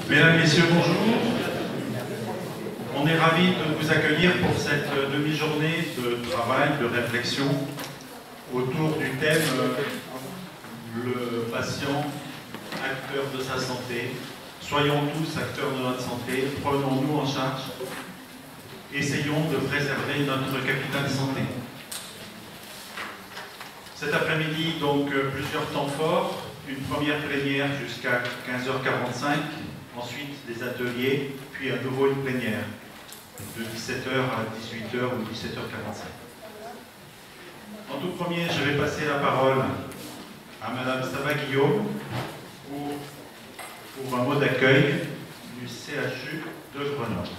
Mesdames, Messieurs, bonjour. On est ravis de vous accueillir pour cette demi-journée de travail, de réflexion autour du thème le patient, acteur de sa santé. Soyons tous acteurs de notre santé, prenons-nous en charge, essayons de préserver notre capital santé. Cet après-midi, donc, plusieurs temps forts, une première plénière jusqu'à 15h45, ensuite des ateliers, puis à nouveau une plénière de 17h à 18h ou 17h45. En tout premier, je vais passer la parole à Madame Sava Guillaume pour un mot d'accueil du CHU de Grenoble.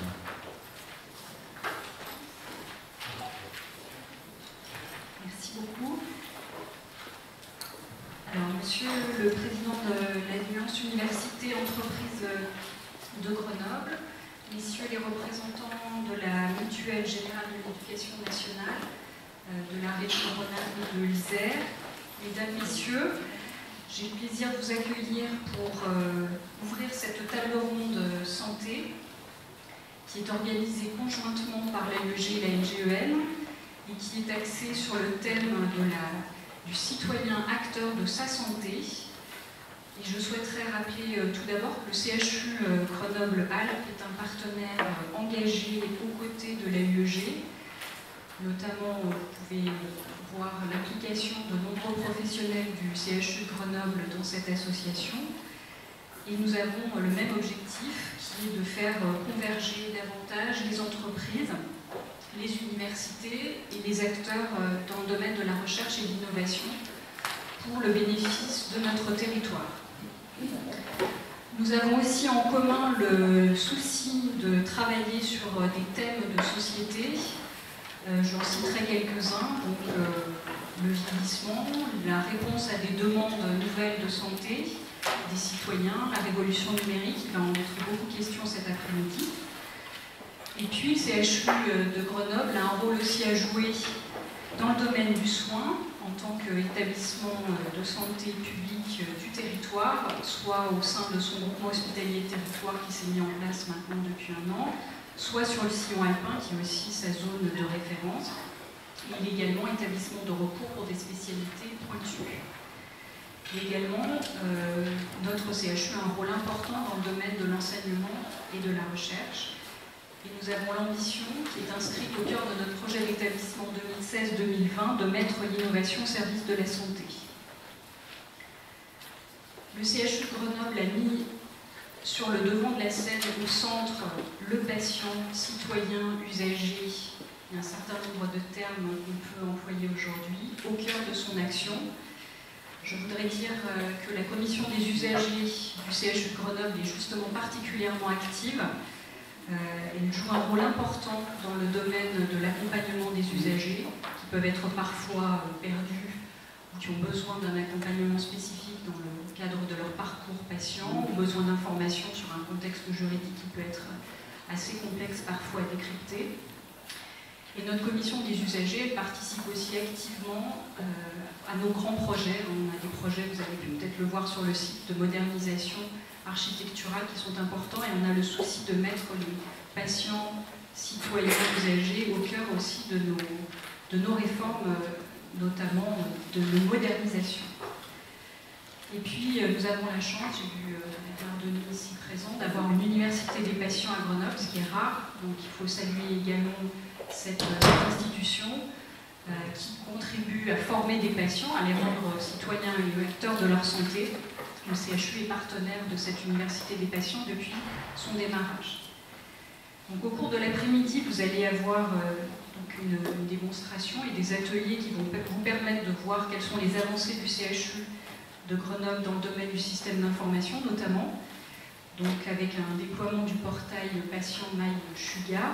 Merci beaucoup. Alors, Monsieur le Président de l'Alliance Université Entreprises de Grenoble, Messieurs les représentants de la Mutuelle Générale de l'Éducation Nationale, de la région Rhône-Alpes et de l'Isère, Mesdames, Messieurs, j'ai le plaisir de vous accueillir pour ouvrir cette table ronde santé qui est organisée conjointement par l'AEG et la NGEN et qui est axée sur le thème du citoyen acteur de sa santé. Et je souhaiterais rappeler tout d'abord que le CHU Grenoble-Alpes est un partenaire engagé aux côtés de l'AEG. Notamment, vous pouvez voir l'implication de nombreux professionnels du CHU Grenoble dans cette association. Et nous avons le même objectif qui est de faire converger davantage les entreprises, les universités et les acteurs dans le domaine de la recherche et de l'innovation pour le bénéfice de notre territoire. Nous avons aussi en commun le souci de travailler sur des thèmes de société. J'en citerai quelques-uns, donc le vieillissement, la réponse à des demandes nouvelles de santé des citoyens, la révolution numérique, il va en être beaucoup question cet après-midi. Et puis, le CHU de Grenoble a un rôle aussi à jouer dans le domaine du soin, en tant qu'établissement de santé public du territoire, soit au sein de son groupement hospitalier territoire qui s'est mis en place maintenant depuis un an, soit sur le sillon alpin, qui est aussi sa zone de référence. Il est également établissement de recours pour des spécialités pointues. Et également, notre CHU a un rôle important dans le domaine de l'enseignement et de la recherche. Et nous avons l'ambition, qui est inscrite au cœur de notre projet d'établissement 2016-2020, de mettre l'innovation au service de la santé. Le CHU de Grenoble a mis sur le devant de la scène, au centre, le patient, citoyen, usager, il y a un certain nombre de termes qu'on peut employer aujourd'hui, au cœur de son action. Je voudrais dire que la commission des usagers du CHU de Grenoble est justement particulièrement active. Elle joue un rôle important dans le domaine de l'accompagnement des usagers, qui peuvent être parfois perdus ou qui ont besoin d'un accompagnement spécifique dans le cadre de leur parcours patient, ou besoin d'informations sur un contexte juridique qui peut être assez complexe parfois à décrypter. Et notre commission des usagers participe aussi activement à nos grands projets. On a des projets, vous avez pu peut-être le voir sur le site, de modernisation architecturale qui sont importants, et on a le souci de mettre les patients, citoyens, usagers au cœur aussi de nos réformes, notamment de nos modernisations. Et puis nous avons la chance, j'ai vu Bernard Denis ici présent, d'avoir une université des patients à Grenoble, ce qui est rare, donc il faut saluer également cette institution qui contribue à former des patients, à les rendre citoyens et acteurs de leur santé. Le CHU est partenaire de cette université des patients depuis son démarrage. Donc, au cours de l'après-midi, vous allez avoir une démonstration et des ateliers qui vont vous permettre de voir quelles sont les avancées du CHU de Grenoble dans le domaine du système d'information notamment, donc avec un déploiement du portail patient MyShuga.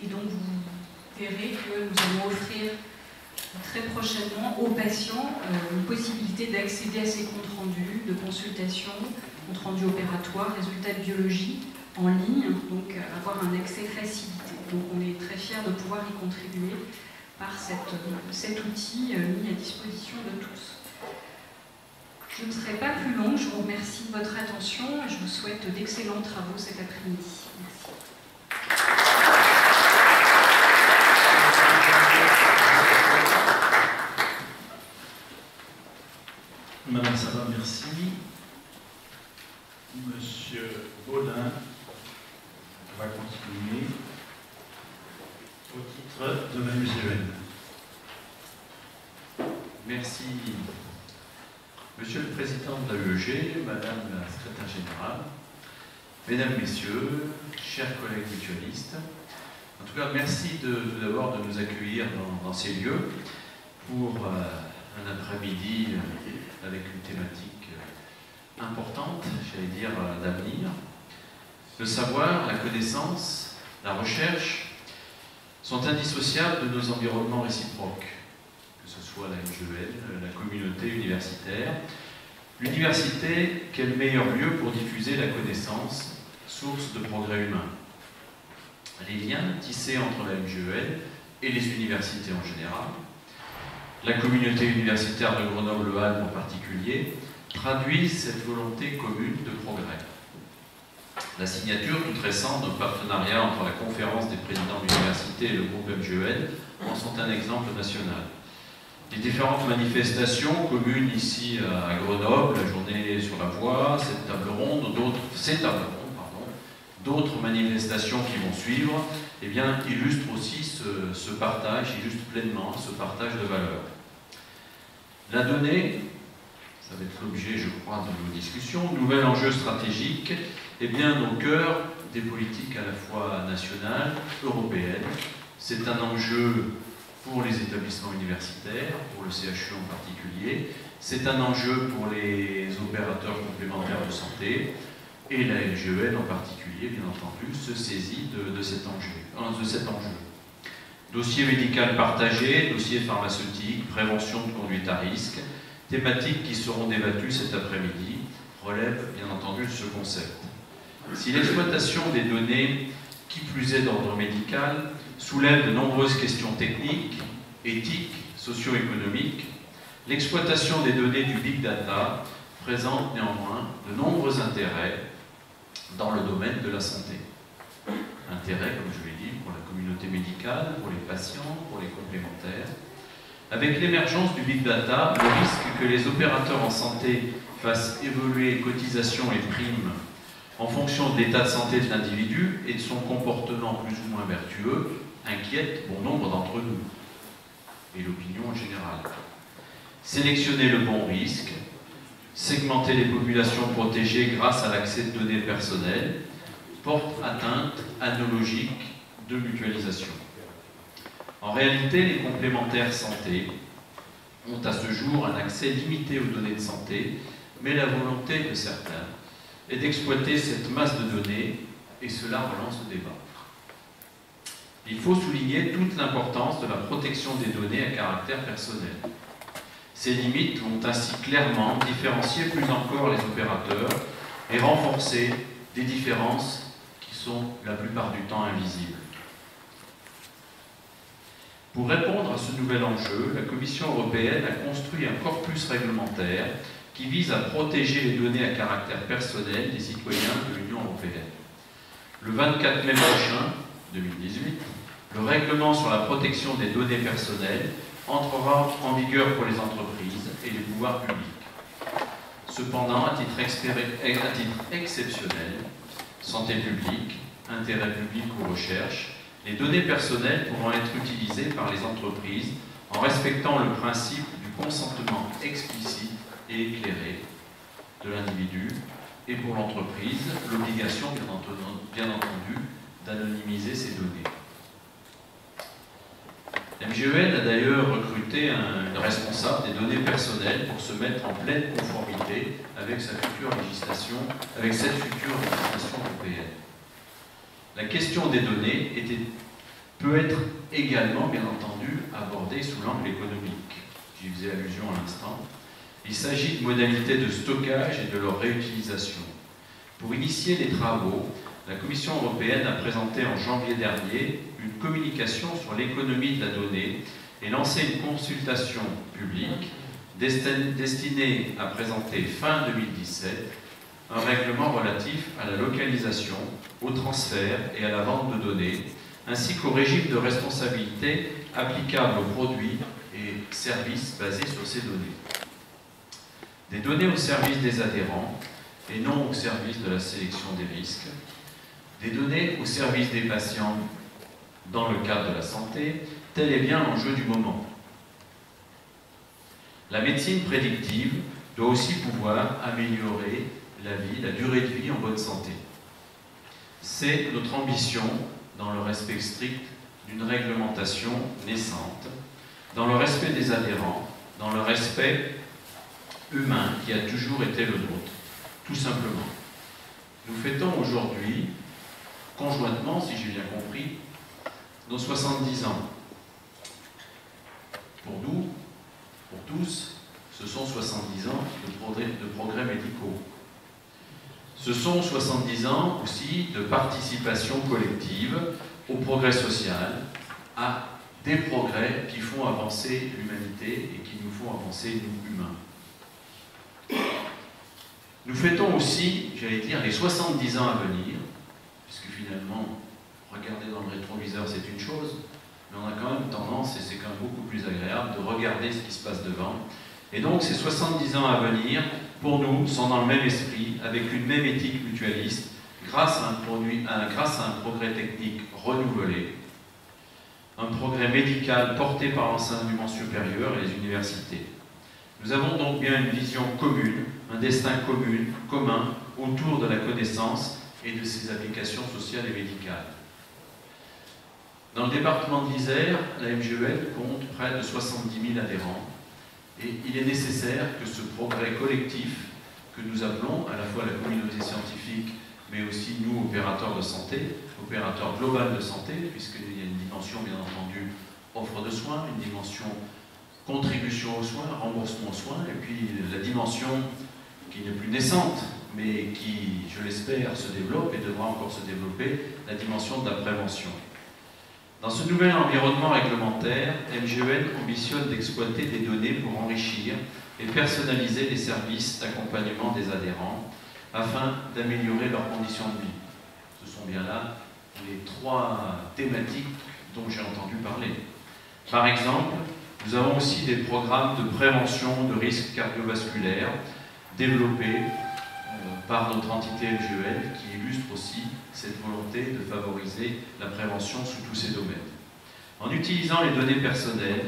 Et donc vous verrez que nous allons offrir très prochainement aux patients une possibilité d'accéder à ces comptes rendus de consultation, comptes rendus opératoires, résultats de biologie en ligne, donc avoir un accès facilité. Donc on est très fiers de pouvoir y contribuer par cet outil mis à disposition de tous. Je ne serai pas plus longue, je vous remercie de votre attention et je vous souhaite souhaite d'excellents travaux cet après-midi. Merci. Madame Sabat, merci. Monsieur Baudin va continuer au titre de la MGEN. Merci. Monsieur le Président de l'AEG, Madame la Secrétaire Générale, Mesdames, Messieurs, chers collègues mutualistes, en tout cas, merci tout d'abord de nous accueillir dans ces lieux pour un après-midi avec une thématique importante, j'allais dire d'avenir. Le savoir, la connaissance, la recherche sont indissociables de nos environnements réciproques, que ce soit la MGEN, la communauté universitaire. L'université, quel meilleur lieu pour diffuser la connaissance, source de progrès humain. Les liens tissés entre la MGEN et les universités en général, la communauté universitaire de Grenoble-Alpes en particulier, traduisent cette volonté commune de progrès. La signature toute récente d'un partenariat entre la conférence des présidents d'université et le groupe MGEN en sont un exemple national. Les différentes manifestations communes ici à Grenoble, la journée sur la voie, cette table ronde, d'autres manifestations qui vont suivre, eh bien, illustrent aussi ce partage, illustrent pleinement ce partage de valeurs. La donnée, ça va être l'objet, je crois, de nos discussions, nouvel enjeu stratégique, est bien au cœur des politiques à la fois nationales, européennes. C'est un enjeu pour les établissements universitaires, pour le CHU en particulier. C'est un enjeu pour les opérateurs complémentaires de santé. Et la MGEN en particulier, bien entendu, se saisit de cet enjeu. Dossier médical partagé, dossier pharmaceutique, prévention de conduite à risque, thématiques qui seront débattues cet après-midi, relèvent bien entendu de ce concept. Si l'exploitation des données, qui plus est d'ordre médical, soulève de nombreuses questions techniques, éthiques, socio-économiques, l'exploitation des données du Big Data présente néanmoins de nombreux intérêts dans le domaine de la santé. Intérêts, comme je l'ai dit, pour la communauté médicale, pour les patients, pour les complémentaires. Avec l'émergence du Big Data, le risque que les opérateurs en santé fassent évoluer cotisations et primes en fonction de l'état de santé de l'individu et de son comportement plus ou moins vertueux inquiète bon nombre d'entre nous et l'opinion en général. Sélectionner le bon risque, segmenter les populations protégées grâce à l'accès de données personnelles, porte atteinte à nos logiques de mutualisation. En réalité, les complémentaires santé ont à ce jour un accès limité aux données de santé, mais la volonté de certains est d'exploiter cette masse de données, et cela relance le débat. Il faut souligner toute l'importance de la protection des données à caractère personnel. Ces limites vont ainsi clairement différencier plus encore les opérateurs et renforcer des différences qui sont la plupart du temps invisibles. Pour répondre à ce nouvel enjeu, la Commission européenne a construit un corpus réglementaire qui vise à protéger les données à caractère personnel des citoyens de l'Union européenne. Le 24 mai prochain, 2018, le règlement sur la protection des données personnelles entrera en vigueur pour les entreprises et les pouvoirs publics. Cependant, à titre exceptionnel, santé publique, intérêt public ou recherche, les données personnelles pourront être utilisées par les entreprises en respectant le principe du consentement explicite et éclairé de l'individu et pour l'entreprise, l'obligation, bien entendu, d'anonymiser ces données. MGEN a d'ailleurs recruté une responsable des données personnelles pour se mettre en pleine conformité avec cette future législation européenne. La question des données peut être également, bien entendu, abordée sous l'angle économique. J'y faisais allusion à l'instant. Il s'agit de modalités de stockage et de leur réutilisation. Pour initier les travaux, la Commission européenne a présenté en janvier dernier une communication sur l'économie de la donnée et lancé une consultation publique destinée à présenter fin 2017 un règlement relatif à localisation, au transfert et à la vente de données, ainsi qu'au régime de responsabilité applicable aux produits et services basés sur ces données. Des données au service des adhérents et non au service de la sélection des risques. Des données au service des patients dans le cadre de la santé, tel est bien l'enjeu du moment. La médecine prédictive doit aussi pouvoir améliorer la durée de vie en bonne santé. C'est notre ambition dans le respect strict d'une réglementation naissante, dans le respect des adhérents, dans le respect humain qui a toujours été le nôtre, tout simplement. Nous fêtons aujourd'hui, conjointement, si j'ai bien compris, nos 70 ans. Pour nous, pour tous, ce sont 70 ans de progrès médicaux. Ce sont 70 ans aussi de participation collective au progrès social, à des progrès qui font avancer l'humanité et qui nous font avancer, nous, humains. Nous fêtons aussi, j'allais dire, les 70 ans à venir, puisque finalement, regarder dans le rétroviseur, c'est une chose, mais on a quand même tendance, et c'est quand même beaucoup plus agréable, de regarder ce qui se passe devant. Et donc, ces 70 ans à venir, pour nous, sont dans le même esprit, avec une même éthique mutualiste, grâce à un progrès technique renouvelé, un progrès médical porté par l'enseignement supérieur et les universités. Nous avons donc bien une vision commune, un destin commun autour de la connaissance et de ses applications sociales et médicales. Dans le département de l'Isère, la MGEN compte près de 70 000 adhérents et il est nécessaire que ce progrès collectif que nous appelons à la fois la communauté scientifique mais aussi nous, opérateurs de santé, opérateurs global de santé, puisqu'il y a une dimension, bien entendu, offre de soins, une dimension contribution aux soins, remboursement aux soins, et puis la dimension qui n'est plus naissante, mais qui, je l'espère, se développe et devra encore se développer, la dimension de la prévention. Dans ce nouvel environnement réglementaire, MGEN ambitionne d'exploiter des données pour enrichir et personnaliser les services d'accompagnement des adhérents afin d'améliorer leurs conditions de vie. Ce sont bien là les trois thématiques dont j'ai entendu parler. Par exemple, nous avons aussi des programmes de prévention de risques cardiovasculaires développés par notre entité MGEN qui illustre aussi cette volonté de favoriser la prévention sous tous ces domaines. En utilisant les données personnelles,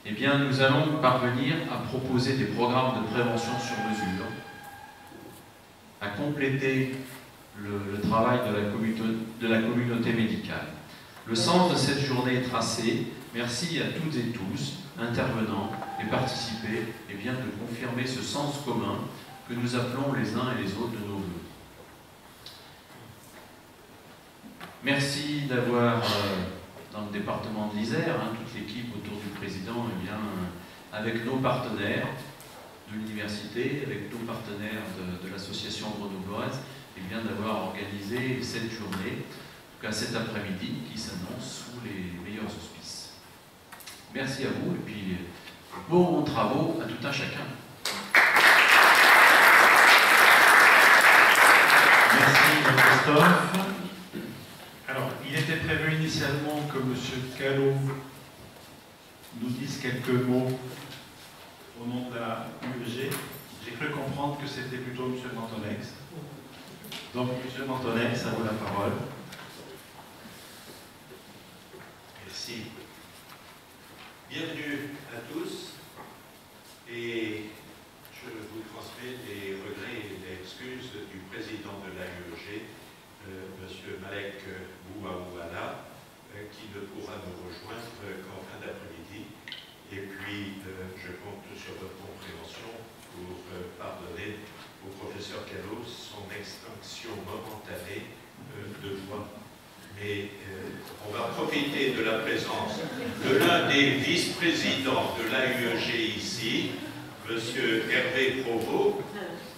eh bien, nous allons parvenir à proposer des programmes de prévention sur mesure, à compléter le travail de la communauté médicale. Le sens de cette journée est tracé. Merci à toutes et tous, intervenants et participés, et bien de confirmer ce sens commun que nous appelons les uns et les autres de nos voeux. Merci d'avoir, dans le département de l'Isère, toute l'équipe autour du président, et bien, avec nos partenaires de l'université, avec nos partenaires de l'association grenobloise, et bien d'avoir organisé cette journée, en tout cas cet après-midi, qui s'annonce sous les meilleurs auspices. Merci à vous, et puis bons travaux à tout un chacun. Merci Christophe. Alors, il était prévu initialement que M. Callot nous dise quelques mots au nom de la UEG. J'ai cru comprendre que c'était plutôt M. Mantonex. Donc, M. Mantonex, à vous la parole. Merci. Bienvenue à tous et je vous transmets les regrets et les excuses du président de l'AUEG, M. Malek Bouaouala, qui ne pourra nous rejoindre qu'en fin d'après-midi. Et puis, je compte sur votre compréhension pour pardonner au professeur Callot son extinction momentanée de voix. Mais on va profiter de la présence de l'un des vice-présidents de l'AUEG ici, M. Hervé Provost,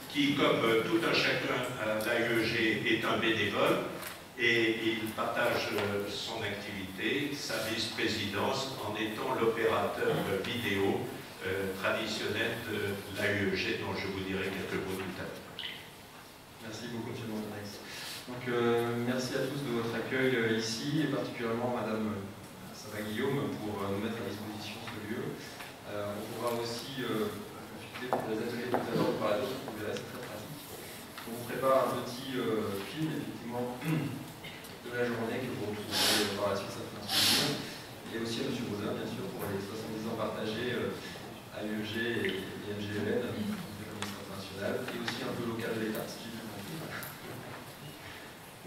qui, comme tout un chacun à l'AUEG, est un bénévole et il partage son activité, sa vice-présidence, en étant l'opérateur vidéo traditionnel de l'AUEG, dont je vous dirai quelques mots tout à l'heure. Merci beaucoup, M. Montanex. merci à tous de votre accueil ici, et particulièrement Madame Sava-Guillaume pour nous mettre à disposition ce lieu. On pourra aussi profiter pour les ateliers tout à l'heure, par exemple, vous verrez, c'est très pratique. On vous prépare un petit film, effectivement, de la journée que vous retrouverez par la suite, ça fait un souvenir. Et aussi à M. Rosa, bien sûr, pour les 70 ans partagés à l'UEG et MGEN, de l'administration nationale, et aussi un peu local de l'État, si j'ai bien compris.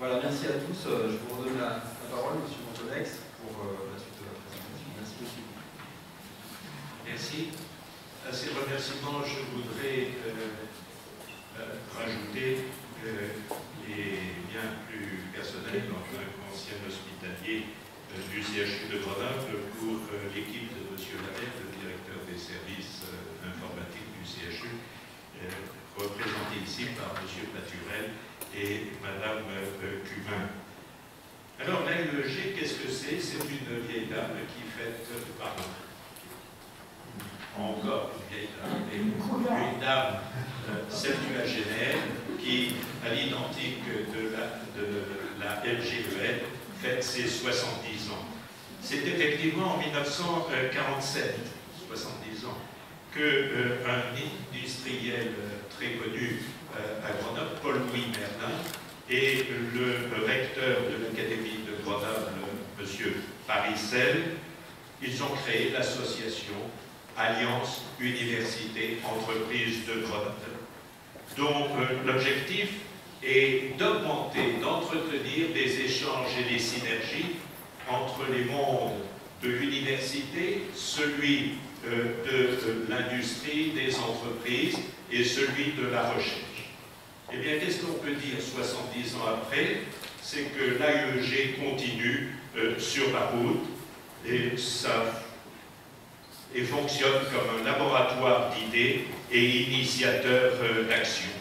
Voilà, merci à tous. Je vous redonne la parole, M. Montonex, pour la suite de la présentation. Merci beaucoup. Merci. À ces remerciements, je voudrais rajouter les biens plus personnels en tant qu'ancien hospitalier du CHU de Grenoble pour l'équipe de M. Lavette, le directeur des services informatiques du CHU, représenté ici par M. Paturel et Mme Cumin. Alors, l'AUEG, qu'est-ce que c'est? C'est une vieille dame qui fête, pardon, encore une vieille dame, une dame septuagénaire qui, à l'identique de la LGEN, fête ses 70 ans. C'est effectivement en 1947, 70 ans, qu'un industriel très connu à Grenoble, Paul-Louis Merlin, et le recteur de l'Académie de Grenoble, M. Parissel, ils ont créé l'association Alliance Université Entreprise de Grenoble, dont l'objectif est d'augmenter, d'entretenir des échanges et des synergies entre les mondes de l'université, celui de l'industrie, des entreprises et celui de la recherche. Eh bien, qu'est-ce qu'on peut dire 70 ans après? C'est que l'AUEG continue sur la route et fonctionne comme un laboratoire d'idées et initiateur d'action.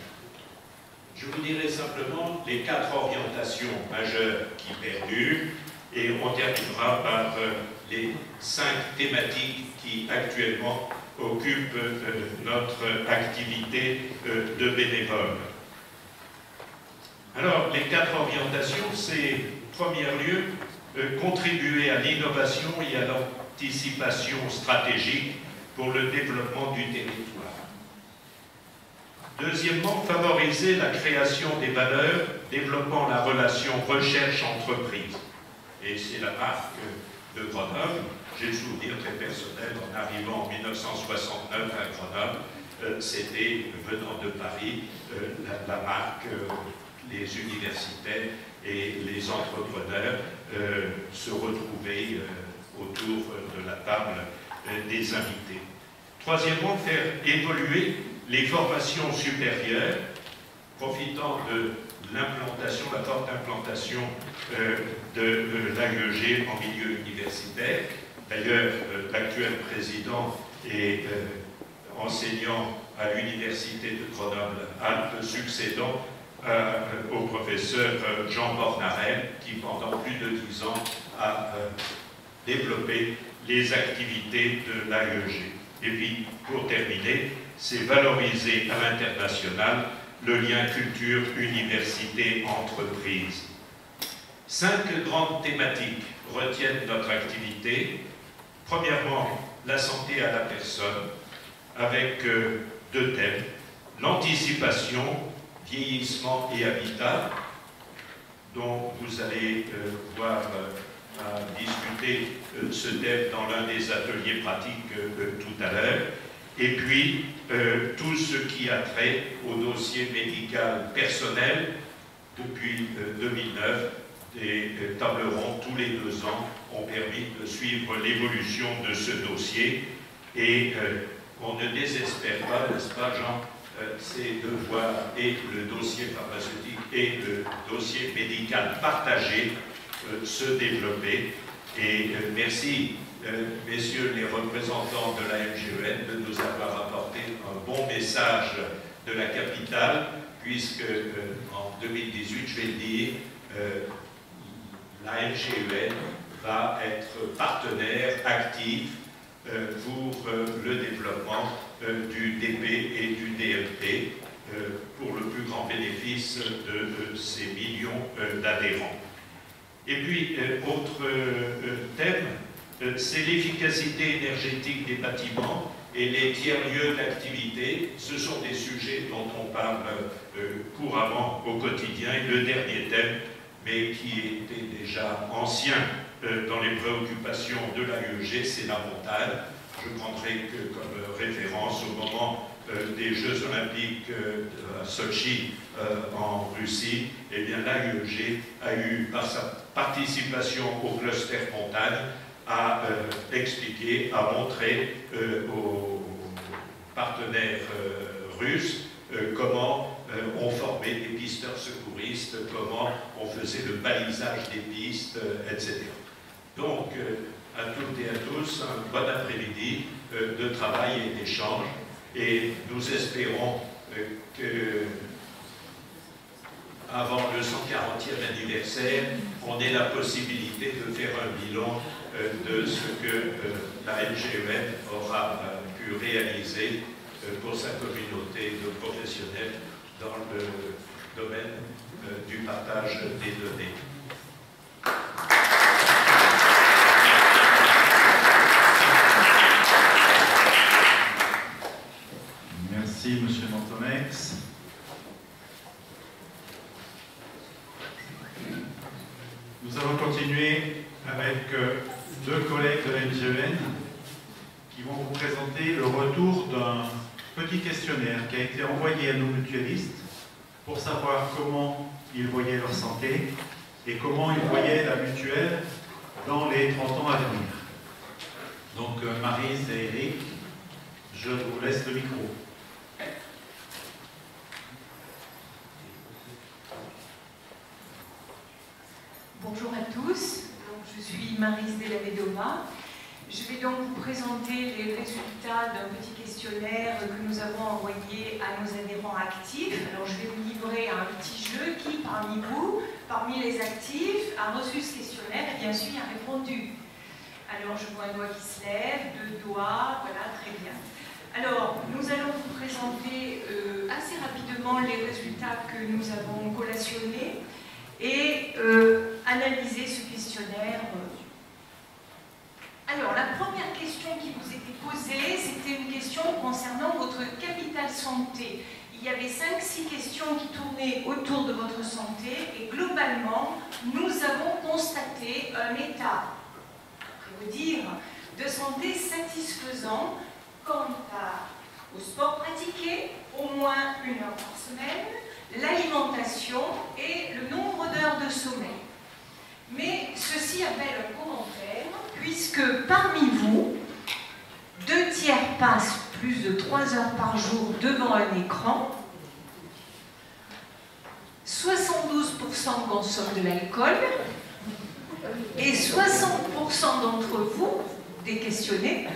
Je vous dirai simplement les 4 orientations majeures qui perdurent et on terminera par les 5 thématiques qui actuellement occupent notre activité de bénévole. Alors, les 4 orientations, c'est, en premier lieu, contribuer à l'innovation et à l'anticipation stratégique pour le développement du territoire. Deuxièmement, favoriser la création des valeurs, développant la relation recherche-entreprise. Et c'est la marque de Grenoble. J'ai le souvenir très personnel, en arrivant en 1969 à Grenoble, c'était, venant de Paris, la marque, les universitaires et les entrepreneurs se retrouvaient autour de la table des invités. Troisièmement, faire évoluer les formations supérieures, profitant de l'implantation, la forte implantation de l'AUEG en milieu universitaire. D'ailleurs, l'actuel président est enseignant à l'université de Grenoble-Alpes, succédant au professeur Jean Bornarel, qui pendant plus de 10 ans a développé les activités de l'AUEG. Et puis, pour terminer, c'est valoriser à l'international le lien culture, université, entreprise. 5 grandes thématiques retiennent notre activité. Premièrement, la santé à la personne, avec 2 thèmes, l'anticipation, vieillissement et habitat, dont vous allez voir discuter ce thème dans l'un des ateliers pratiques tout à l'heure. Et puis, tout ce qui a trait au dossier médical personnel. Depuis 2009, des tables rondes tous les 2 ans ont permis de suivre l'évolution de ce dossier. Et on ne désespère pas, n'est-ce pas Jean, c'est de voir et le dossier pharmaceutique et le dossier médical partagé se développer. Et merci, messieurs les représentants de la MGEN, de nous avoir apporté un bon message de la capitale, puisque en 2018, je vais le dire, la MGEN va être partenaire actif pour le développement du DP et du DLP pour le plus grand bénéfice de ces millions d'adhérents. Et puis, autre thème, c'est l'efficacité énergétique des bâtiments et les tiers-lieux d'activité. Ce sont des sujets dont on parle couramment au quotidien. Et le dernier thème, mais qui était déjà ancien dans les préoccupations de l'AEG, c'est la montagne. Je prendrai que comme référence au moment des Jeux Olympiques à Sochi en Russie, eh bien l'AEG a eu, par sa participation au cluster montagne, à expliquer, à montrer aux partenaires russes comment on formait des pisteurs secouristes, comment on faisait le balisage des pistes, etc. Donc, à toutes et à tous, un bon après-midi de travail et d'échange. Et nous espérons que, avant le 140e anniversaire, on ait la possibilité de faire un bilan de ce que la LGEN aura pu réaliser pour sa communauté de professionnels dans le domaine du partage des données. Merci, Monsieur Montonex. Nous allons continuer avec deux collègues de la LGEN qui vont vous présenter le retour d'un petit questionnaire qui a été envoyé à nos mutualistes pour savoir comment ils voyaient leur santé et comment ils voyaient la mutuelle dans les 30 ans à venir. Donc, Maryse et Eric, je vous laisse le micro. Bonjour à tous, je suis Maryse Della Vedova. Je vais donc vous présenter les résultats d'un petit questionnaire que nous avons envoyé à nos adhérents actifs. Alors je vais vous livrer un petit jeu qui, parmi vous, parmi les actifs, a reçu ce questionnaire et bien sûr a répondu. Alors je vois un doigt qui se lève, deux doigts, voilà, très bien. Alors, nous allons vous présenter assez rapidement les résultats que nous avons collationnés et analyser ce questionnaire. Alors, la première question qui vous était posée, c'était une question concernant votre capital santé. Il y avait 5-6 questions qui tournaient autour de votre santé et globalement, nous avons constaté un état, après vous dire, de santé satisfaisant quant au sport pratiqué, au moins 1 heure par semaine, l'alimentation et le nombre d'heures de sommeil. Mais ceci appelle un commentaire, puisque parmi vous, 2 tiers passent plus de 3 heures par jour devant un écran, 72% consomment de l'alcool, et 60% d'entre vous, des questionnés,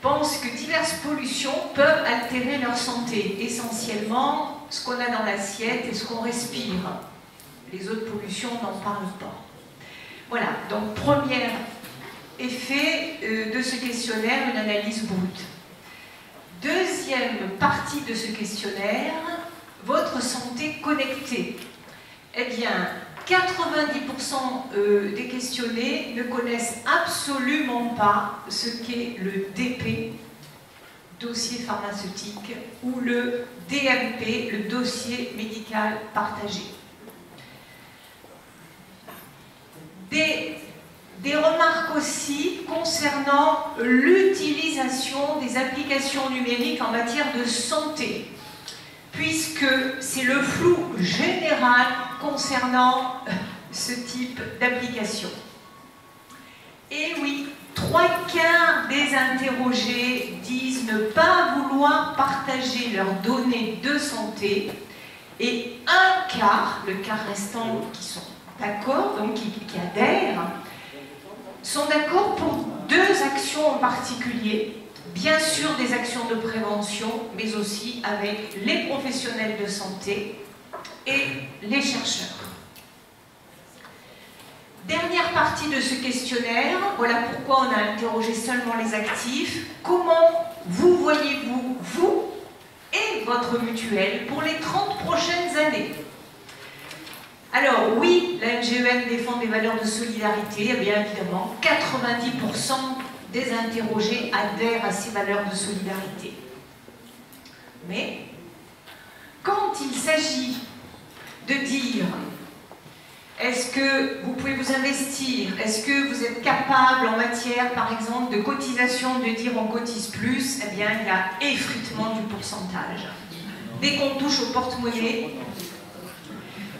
pensent que diverses pollutions peuvent altérer leur santé, essentiellement ce qu'on a dans l'assiette et ce qu'on respire. Les autres pollutions, on n'en parle pas. Voilà, donc premier effet de ce questionnaire, une analyse brute. Deuxième partie de ce questionnaire, votre santé connectée. Eh bien, 90% des questionnés ne connaissent absolument pas ce qu'est le DP, dossier pharmaceutique, ou le DMP, le dossier médical partagé. Des remarques aussi concernant l'utilisation des applications numériques en matière de santé, puisque c'est le flou général concernant ce type d'application. Et oui, 3/4 des interrogés disent ne pas vouloir partager leurs données de santé et 1/4, le quart restant qui sont d'accord, donc qui adhèrent, sont d'accord pour 2 actions en particulier. Bien sûr des actions de prévention, mais aussi avec les professionnels de santé et les chercheurs. Dernière partie de ce questionnaire, voilà pourquoi on a interrogé seulement les actifs. Comment vous voyez-vous, vous et votre mutuelle, pour les 30 prochaines années? Alors oui, la NGEN défend des valeurs de solidarité, et bien évidemment, 90% des interrogés adhèrent à ces valeurs de solidarité. Mais quand il s'agit de dire est-ce que vous pouvez vous investir, est-ce que vous êtes capable en matière par exemple de cotisation de dire on cotise plus, eh bien il y a effritement du pourcentage. Dès qu'on touche au porte-monnaie,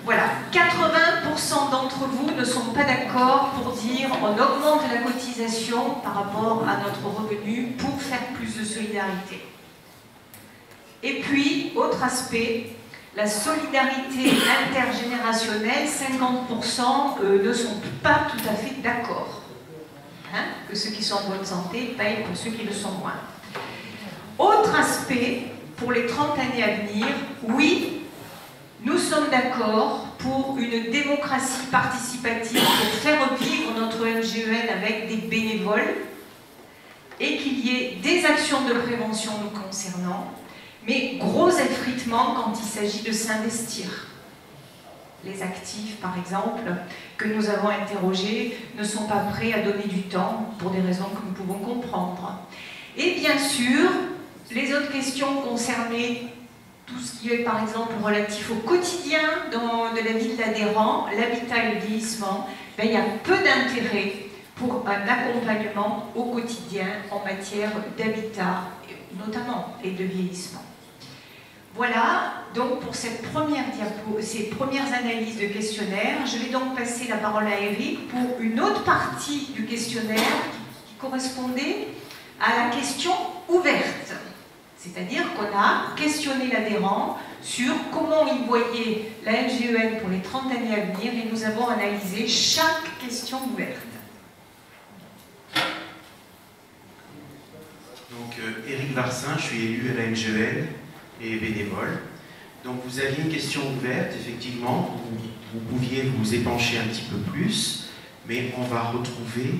voilà, 80% d'entre vous ne sont pas d'accord pour dire on augmente la cotisation par rapport à notre revenu pour faire plus de solidarité. Et puis, autre aspect, la solidarité intergénérationnelle, 50% ne sont pas tout à fait d'accord. Hein, que ceux qui sont en bonne santé payent pour ceux qui le sont moins. Autre aspect, pour les 30 années à venir, oui, nous sommes d'accord pour une démocratie participative, pour faire vivre notre NGEN avec des bénévoles et qu'il y ait des actions de prévention nous concernant, mais gros effritement quand il s'agit de s'investir. Les actifs, par exemple, que nous avons interrogés, ne sont pas prêts à donner du temps pour des raisons que nous pouvons comprendre. Et bien sûr, les autres questions concernaient tout ce qui est, par exemple, relatif au quotidien de la vie de l'adhérent, l'habitat et le vieillissement, ben, il y a peu d'intérêt pour un accompagnement au quotidien en matière d'habitat, notamment, et de vieillissement. Voilà, donc pour cette ces premières analyses de questionnaire, je vais donc passer la parole à Eric pour une autre partie du questionnaire qui correspondait à la question ouverte. C'est-à-dire qu'on a questionné l'adhérent sur comment il voyait la NGEN pour les 30 années à venir et nous avons analysé chaque question ouverte. Donc, Éric Varsin, je suis élu à la NGEN et bénévole. Donc, vous aviez une question ouverte, effectivement, vous pouviez vous épancher un petit peu plus, mais on va retrouver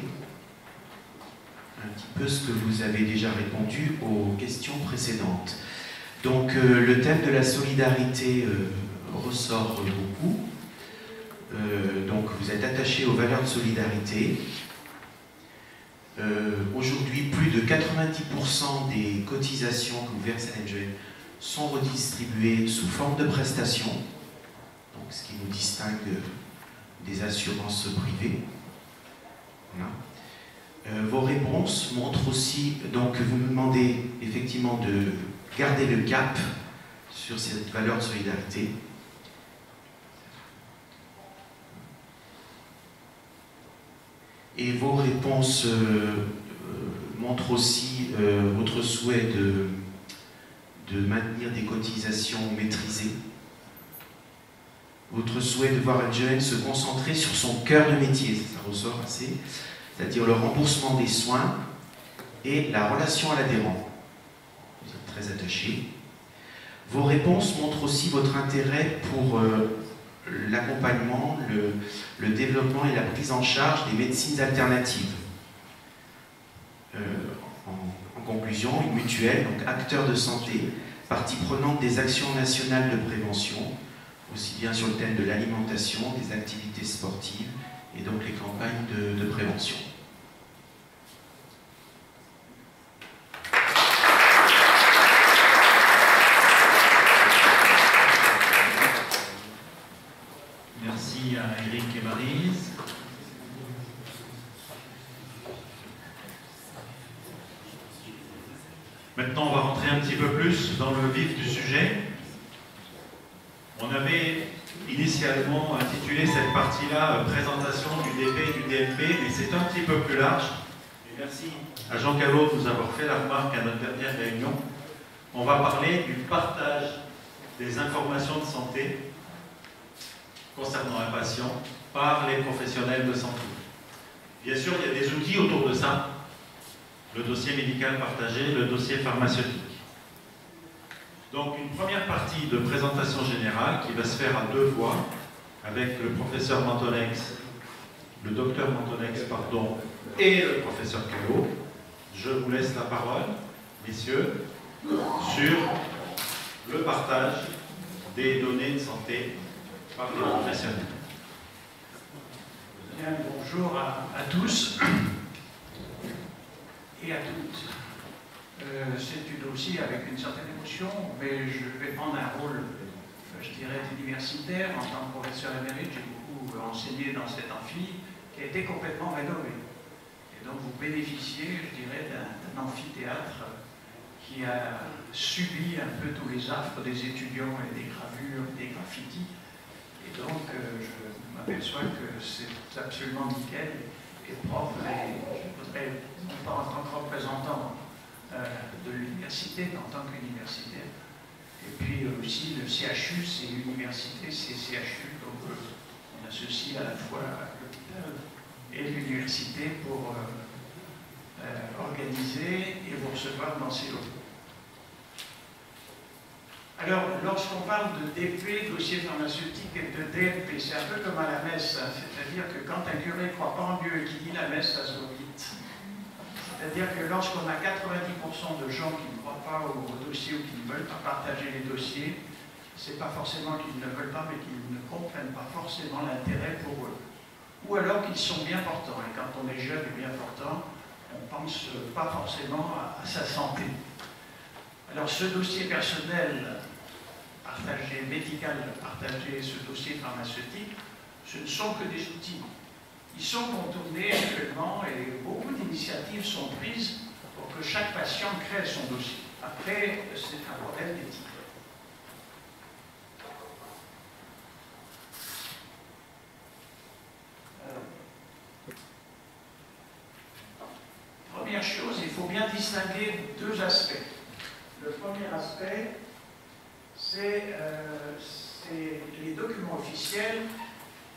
un petit peu ce que vous avez déjà répondu aux questions précédentes. Donc, le thème de la solidarité ressort beaucoup. Donc, vous êtes attaché aux valeurs de solidarité. Aujourd'hui, plus de 90% des cotisations que vous versez à la NGEN sont redistribuées sous forme de prestations, donc ce qui nous distingue des assurances privées. Voilà. Vos réponses montrent aussi, donc vous nous demandez effectivement de garder le cap sur cette valeur de solidarité. Et vos réponses montrent aussi votre souhait de maintenir des cotisations maîtrisées, votre souhait de voir la NGEN se concentrer sur son cœur de métier, ça ressort assez, c'est-à-dire le remboursement des soins et la relation à l'adhérent. Vous êtes très attaché. Vos réponses montrent aussi votre intérêt pour l'accompagnement, le développement et la prise en charge des médecines alternatives. En conclusion, une mutuelle, donc acteur de santé, partie prenante des actions nationales de prévention, aussi bien sur le thème de l'alimentation, des activités sportives et donc les campagnes de prévention. Merci à Eric et Maryse. Maintenant, on va rentrer un petit peu plus dans le vif du sujet. On avait initialement intitulé cette partie-là présentation du DP et du DMP, mais c'est un petit peu plus large. Et merci à Jean Callot de nous avoir fait la remarque à notre dernière réunion. On va parler du partage des informations de santé concernant un patient par les professionnels de santé. Bien sûr, il y a des outils autour de ça. Le dossier médical partagé, le dossier pharmaceutique. Donc une première partie de présentation générale qui va se faire à deux voix avec le professeur Mantonex, le docteur Mantonex, pardon, et le professeur Callot. Je vous laisse la parole, messieurs, sur le partage des données de santé par les professionnels. Bonjour à tous et à toutes. C'est aussi avec une certaine émotion, mais je vais prendre un rôle, je dirais, d'universitaire. En tant que professeur émérite, j'ai beaucoup enseigné dans cet amphi qui a été complètement rénové. Et donc vous bénéficiez, je dirais, d'un amphithéâtre qui a subi un peu tous les affres des étudiants et des gravures, des graffitis. Et donc je m'aperçois que c'est absolument nickel et propre. Et je voudrais, non pas en tant que représentant de l'université, mais en tant qu'universitaire. Et puis aussi le CHU, c'est université, c'est CHU, donc on associe à la fois l'hôpital et l'université pour organiser et vous recevoir dans ces locaux. Alors, lorsqu'on parle de DP, dossier pharmaceutique, et de DFP, c'est un peu comme à la messe, hein, c'est-à-dire que quand un curé ne croit pas en Dieu et qui dit la messe, ça se voit vite. C'est-à-dire que lorsqu'on a 90% de gens qui ne croient pas au dossier ou qui ne veulent pas partager les dossiers, c'est pas forcément qu'ils ne veulent pas, mais qu'ils ne comprennent pas forcément l'intérêt pour eux. Ou alors qu'ils sont bien portants, et quand on est jeune et bien portant, on ne pense pas forcément à sa santé. Alors ce dossier personnel partagé, médical partagé, ce dossier pharmaceutique, ce ne sont que des outils. Ils sont contournés actuellement et beaucoup d'initiatives sont prises pour que chaque patient crée son dossier. Après, c'est un problème d'éthique. Première chose, il faut bien distinguer deux aspects. Le premier aspect, c'est les documents officiels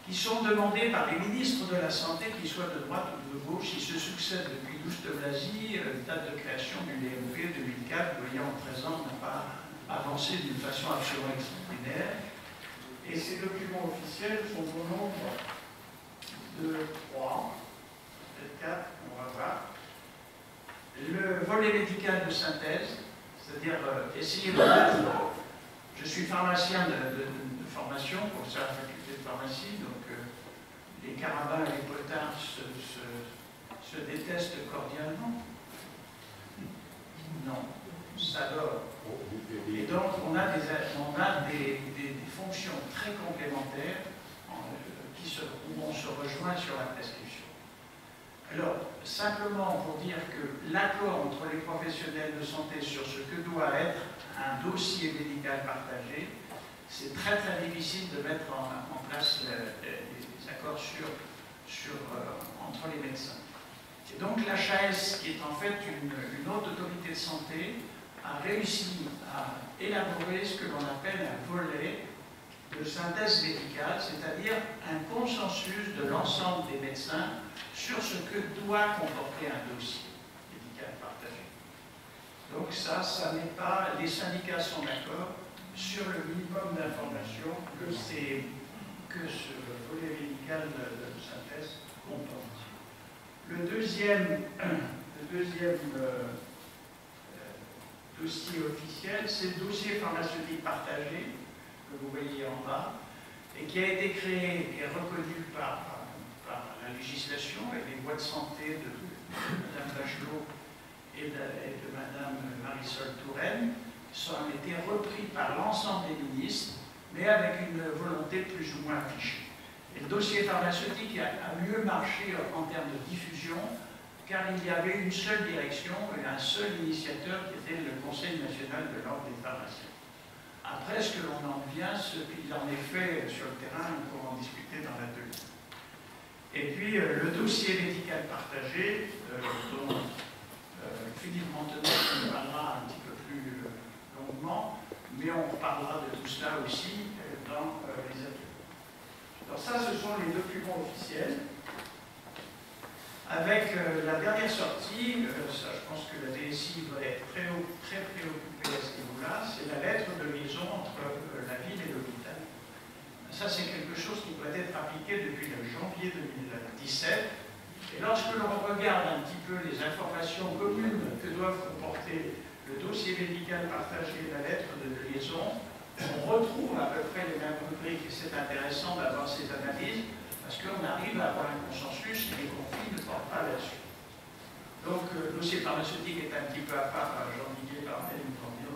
qui sont demandés par les ministres de la Santé, qu'ils soient de droite ou de gauche. Ils se succèdent depuis Douce de Blazy, date de création du DMP 2004, voyez, en 13 ans, n'a pas avancé d'une façon absolument extraordinaire. Et ces documents officiels sont au nombre de 3, peut-être 4, on va voir. Le volet médical de synthèse, c'est-à-dire essayer de mettre. Je suis pharmacien de formation pour ça, la faculté de pharmacie, donc les carabins et les potards se détestent cordialement. Non, ça dort. Et donc on a des fonctions très complémentaires où on se rejoint sur la prescription. Alors, simplement pour dire que l'accord entre les professionnels de santé sur ce que doit être un dossier médical partagé, c'est très très difficile de mettre en place les accords entre les médecins. Et donc l'HAS, qui est en fait une haute autorité de santé, a réussi à élaborer ce que l'on appelle un volet de synthèse médicale, c'est-à-dire un consensus de l'ensemble des médecins sur ce que doit comporter un dossier médical partagé. Donc ça n'est pas, les syndicats sont d'accord sur le minimum d'informations que ce volet médical de synthèse comporte. Le deuxième dossier officiel, c'est le dossier pharmaceutique partagé, que vous voyez en bas, et qui a été créé et reconnu par la législation et les lois de santé de Mme Bachelot et de Mme Marisol Touraine, qui ont été repris par l'ensemble des ministres, mais avec une volonté plus ou moins affichée. Et le dossier pharmaceutique a mieux marché en termes de diffusion, car il y avait une seule direction et un seul initiateur qui était le Conseil national de l'ordre des pharmaciens. Après, ce que l'on en vient, ce qu'il en est fait sur le terrain, on pourra en discuter dans l'atelier. Et puis, le dossier médical partagé, dont Philippe Montenay nous parlera un petit peu plus longuement, mais on reparlera de tout cela aussi dans les ateliers. Alors ça, ce sont les documents officiels. Avec la dernière sortie, ça, je pense que la DSI va être très préoccupée à ce niveau-là, c'est la lettre de liaison entre la ville et l'hôpital. Ça, c'est quelque chose qui doit être appliqué depuis le janvier 2017. Et lorsque l'on regarde un petit peu les informations communes que doivent comporter le dossier médical partagé et la lettre de liaison, on retrouve à peu près les mêmes rubriques et c'est intéressant d'avoir ces analyses parce qu'on arrive à avoir un consensus litiges et les conflits ne portent pas là-dessus. Donc, le dossier pharmaceutique est un petit peu à part. Jean-Didier parlait, nous en dire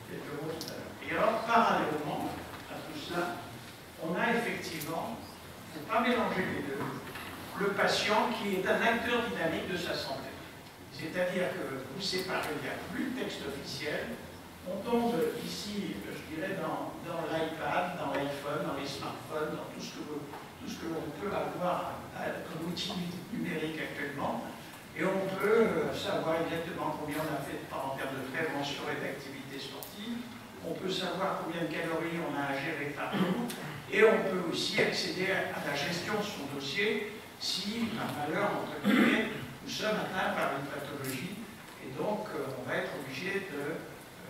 quelques mots tout à l'heure. Et alors, parallèlement à tout cela, on a effectivement, il ne faut pas mélanger les deux, le patient qui est un acteur dynamique de sa santé. C'est-à-dire que vous séparez, il n'y a plus de texte officiel, on tombe ici, je dirais, dans l'iPad, dans l'iPhone, dans les smartphones, dans tout ce que l'on peut avoir comme outil numérique actuellement, et on peut savoir exactement combien on a fait en termes de prévention et d'activité sportive, on peut savoir combien de calories on a à gérer par jour, et on peut aussi accéder à la gestion de son dossier si, par malheur, entre guillemets, nous sommes atteints par une pathologie, et donc on va être obligé de...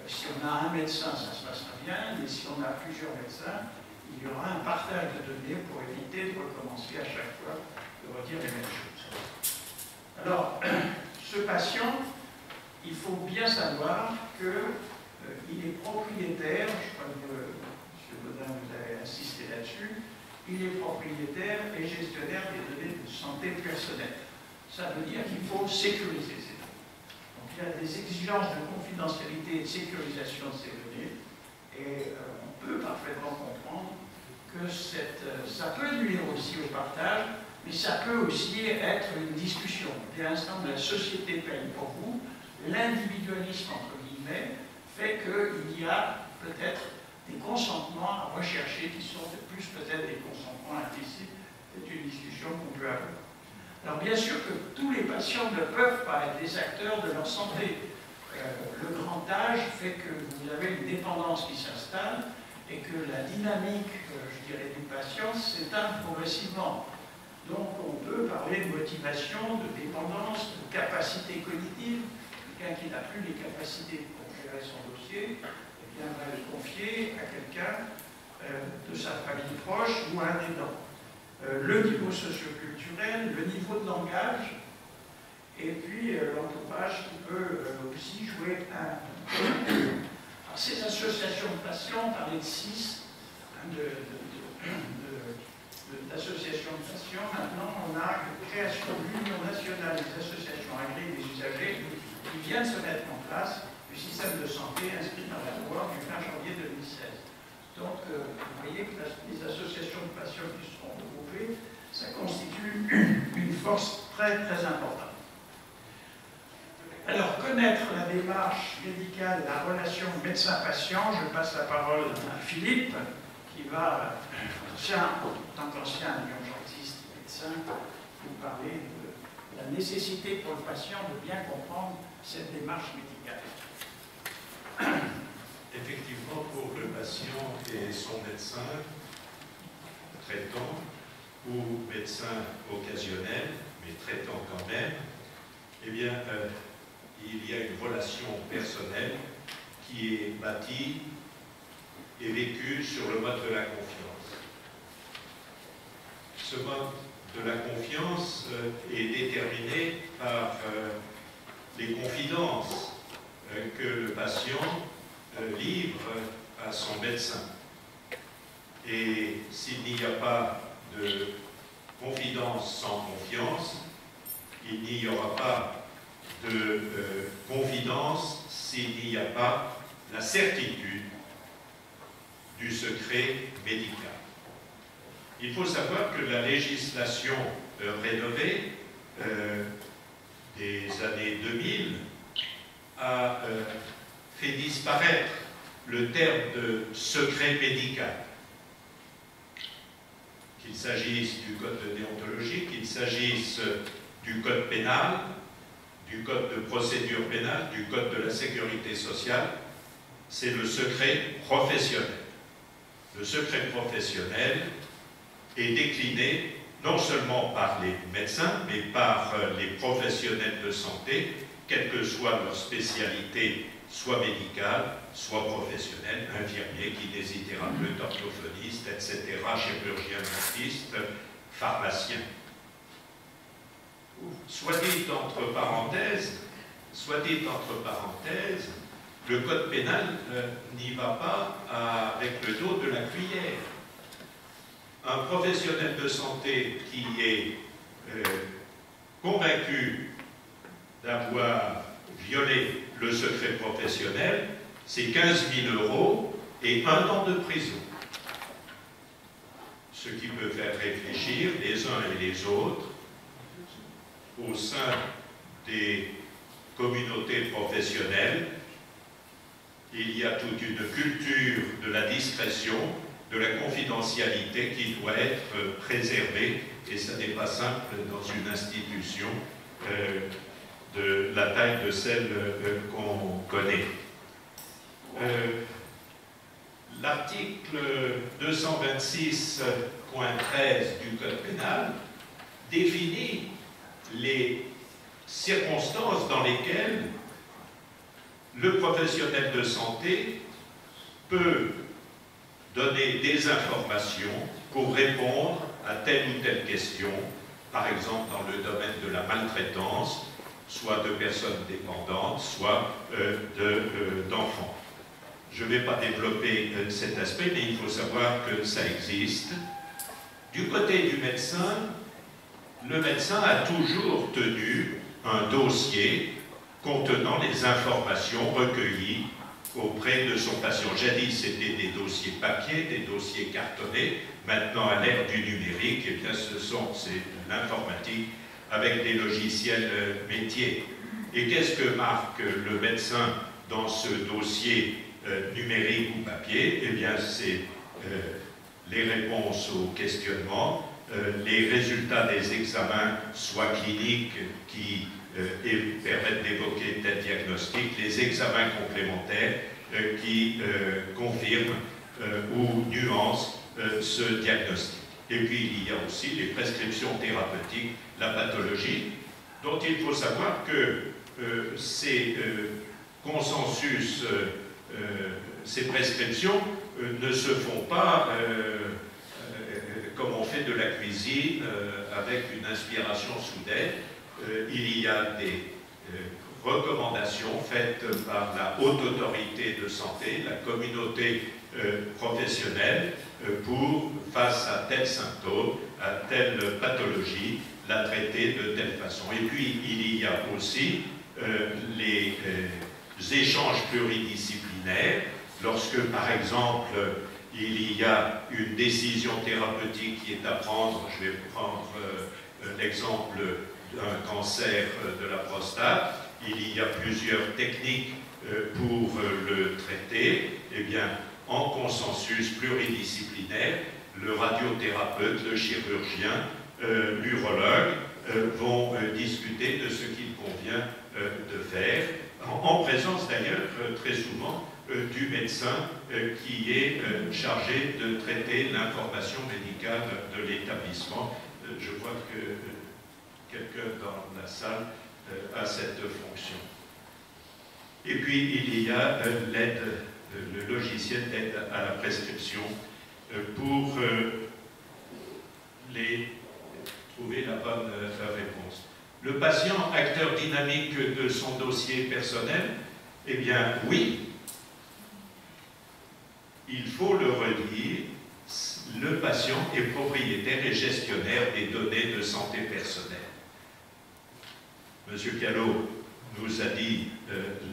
Si on a un médecin, ça se passera bien, mais si on a plusieurs médecins, il y aura un partage de données pour éviter de recommencer à chaque fois de redire les mêmes choses. Alors, ce patient, il faut bien savoir qu'il est propriétaire, je crois que M. Baudin vous avez insisté là-dessus, il est propriétaire et gestionnaire des données de santé personnelle. Ça veut dire qu'il faut sécuriser ces données. Il y a des exigences de confidentialité et de sécurisation de ces données, et on peut parfaitement comprendre que ça peut nuire aussi au partage, mais ça peut aussi être une discussion. Dès l'instant où la société paye pour vous, l'individualisme, entre guillemets, fait qu'il y a peut-être des consentements à rechercher qui sont plus peut-être des consentements implicites. C'est une discussion qu'on peut avoir. Alors bien sûr que tous les patients ne peuvent pas être des acteurs de leur santé. Le grand âge fait que vous avez une dépendance qui s'installe et que la dynamique, je dirais, du patient s'éteint progressivement. Donc on peut parler de motivation, de dépendance, de capacité cognitive. Quelqu'un qui n'a plus les capacités pour gérer son dossier, eh bien, va le confier à quelqu'un de sa famille proche ou à un aidant. Le niveau socioculturel, le niveau de langage, et puis l'entourage qui peut aussi jouer un rôle. Alors, ces associations de patients, on parlait de 6, d'associations de patients, maintenant on a une création de l'Union nationale des associations agréées des usagers qui vient de se mettre en place, le système de santé inscrit dans la loi du 20 janvier 2016. Donc, vous voyez que les associations de patients qui seront regroupées, ça constitue une force très, très importante. Alors, connaître la démarche médicale, la relation médecin-patient, je passe la parole à Philippe, qui va, en tant qu'ancien urgentiste médecin, vous parler de la nécessité pour le patient de bien comprendre cette démarche médicale. Effectivement, pour le patient et son médecin traitant ou médecin occasionnel, mais traitant quand même, eh bien, il y a une relation personnelle qui est bâtie et vécue sur le mode de la confiance. Ce mode de la confiance est déterminé par les confidences que le patient livre à son médecin. Et s'il n'y a pas de confidence sans confiance, il n'y aura pas de confidence s'il n'y a pas la certitude du secret médical. Il faut savoir que la législation rénovée des années 2000 a fait disparaître le terme de secret médical. Qu'il s'agisse du code de déontologie, qu'il s'agisse du code pénal, du code de procédure pénale, du code de la sécurité sociale, c'est le secret professionnel. Le secret professionnel est décliné non seulement par les médecins, mais par les professionnels de santé, quelle que soit leur spécialité, soit médicale, soit professionnelle, infirmier, kinésithérapeute, orthophoniste, etc., chirurgien dentiste, pharmacien. Soit dit entre parenthèses, le code pénal n'y va pas avec le dos de la cuillère. Un professionnel de santé qui est convaincu d'avoir violé le secret professionnel, c'est 15 000 € et 1 an de prison. Ce qui peut faire réfléchir les uns et les autres au sein des communautés professionnelles. Il y a toute une culture de la discrétion, de la confidentialité qui doit être préservée, et ça n'est pas simple dans une institution de la taille de celle qu'on connaît. L'article 226.13 du Code pénal définit les circonstances dans lesquelles le professionnel de santé peut donner des informations pour répondre à telle ou telle question, par exemple dans le domaine de la maltraitance, soit de personnes dépendantes, soit d'enfants. Je ne vais pas développer cet aspect, mais il faut savoir que ça existe. Du côté du médecin, le médecin a toujours tenu un dossier contenant les informations recueillies auprès de son patient. Jadis, c'était des dossiers papier, des dossiers cartonnés. Maintenant, à l'ère du numérique, eh bien, c'est l'informatique avec des logiciels métiers. Et qu'est-ce que marque le médecin dans ce dossier numérique ou papier? Eh bien, c'est les réponses aux questionnements, les résultats des examens, soit cliniques qui permettent d'évoquer tel diagnostic, les examens complémentaires qui confirment ou nuancent ce diagnostic. Et puis il y a aussi les prescriptions thérapeutiques, la pathologie, dont il faut savoir que ces consensus, ces prescriptions ne se font pas comme on fait de la cuisine avec une inspiration soudaine. Il y a des recommandations faites par la haute autorité de santé, la communauté professionnelle, pour, face à tel symptôme, à telle pathologie, la traiter de telle façon. Et puis, il y a aussi les échanges pluridisciplinaires, lorsque, par exemple, il y a une décision thérapeutique qui est à prendre. Je vais prendre l'exemple d'un cancer de la prostate. Il y a plusieurs techniques pour le traiter. Eh bien, en consensus pluridisciplinaire, le radiothérapeute, le chirurgien, l'urologue vont discuter de ce qu'il convient de faire, en présence d'ailleurs très souvent du médecin qui est chargé de traiter l'information médicale de l'établissement. Je vois que quelqu'un dans la salle a cette fonction. Et puis il y a l'aide, le logiciel d'aide à la prescription pour trouver la bonne réponse. Le patient, acteur dynamique de son dossier personnel, eh bien oui, il faut le redire, le patient est propriétaire et gestionnaire des données de santé personnelle. Monsieur Callot nous a dit